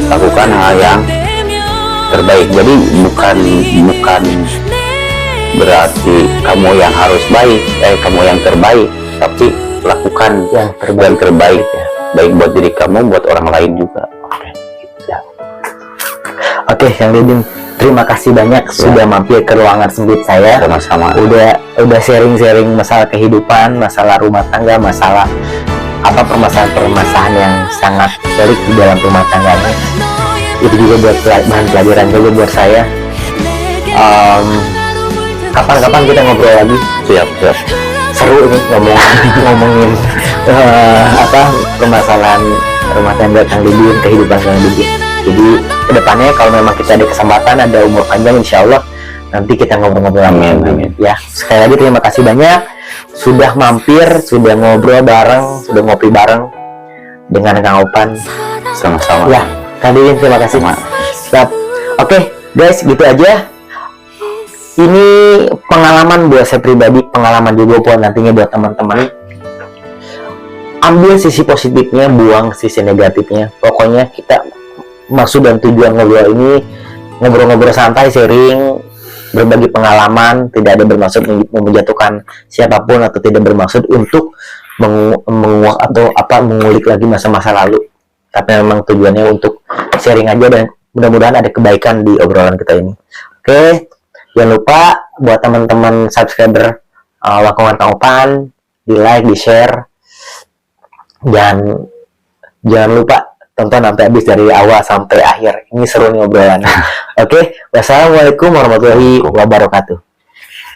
Lakukan hal yang terbaik. Jadi bukan berarti kamu yang harus baik, kamu yang terbaik, tapi lakukan yang terbaik ya. Baik buat diri kamu, buat orang lain juga. Oke, Kang Dede, terima kasih banyak sudah mampir ke ruangan sempit saya. Sama-sama. Udah sharing-sharing masalah kehidupan, masalah rumah tangga, masalah permasalahan yang sangat sulit di dalam rumah tangganya. Itu juga buat bahan pelajaran juga buat saya. Kapan-kapan kita ngobrol lagi. Siap. Seru ini ngomongin permasalahan rumah tangga Kang Dede, kehidupan Kang Dede. Jadi kedepannya kalau memang kita ada kesempatan, ada umur panjang, insya Allah nanti kita ngobrol-ngobrol. Amin. Ya, sekali lagi terima kasih banyak sudah mampir, sudah ngobrol bareng, sudah ngopi bareng dengan Kang Opan. Sama-sama. Ya, Kang Dede terima kasih. Siap. Oke, guys, gitu aja. Ini pengalaman buat saya pribadi, pengalaman juga buat nantinya buat teman-teman. Ambil sisi positifnya, buang sisi negatifnya. Pokoknya kita maksud dan tujuan ngobrol ini ngobrol-ngobrol santai, sharing, berbagi pengalaman, tidak ada bermaksud menjatuhkan siapapun atau tidak bermaksud untuk menguak atau mengulik lagi masa-masa lalu. Tapi memang tujuannya untuk sharing aja dan mudah-mudahan ada kebaikan di obrolan kita ini. Oke, jangan lupa buat teman-teman subscriber Wakungan Kang Opan, di like, di share, dan jangan lupa tonton sampai habis dari awal sampai akhir. Ini seru nih obrolannya. Oke, wassalamualaikum warahmatullahi wabarakatuh.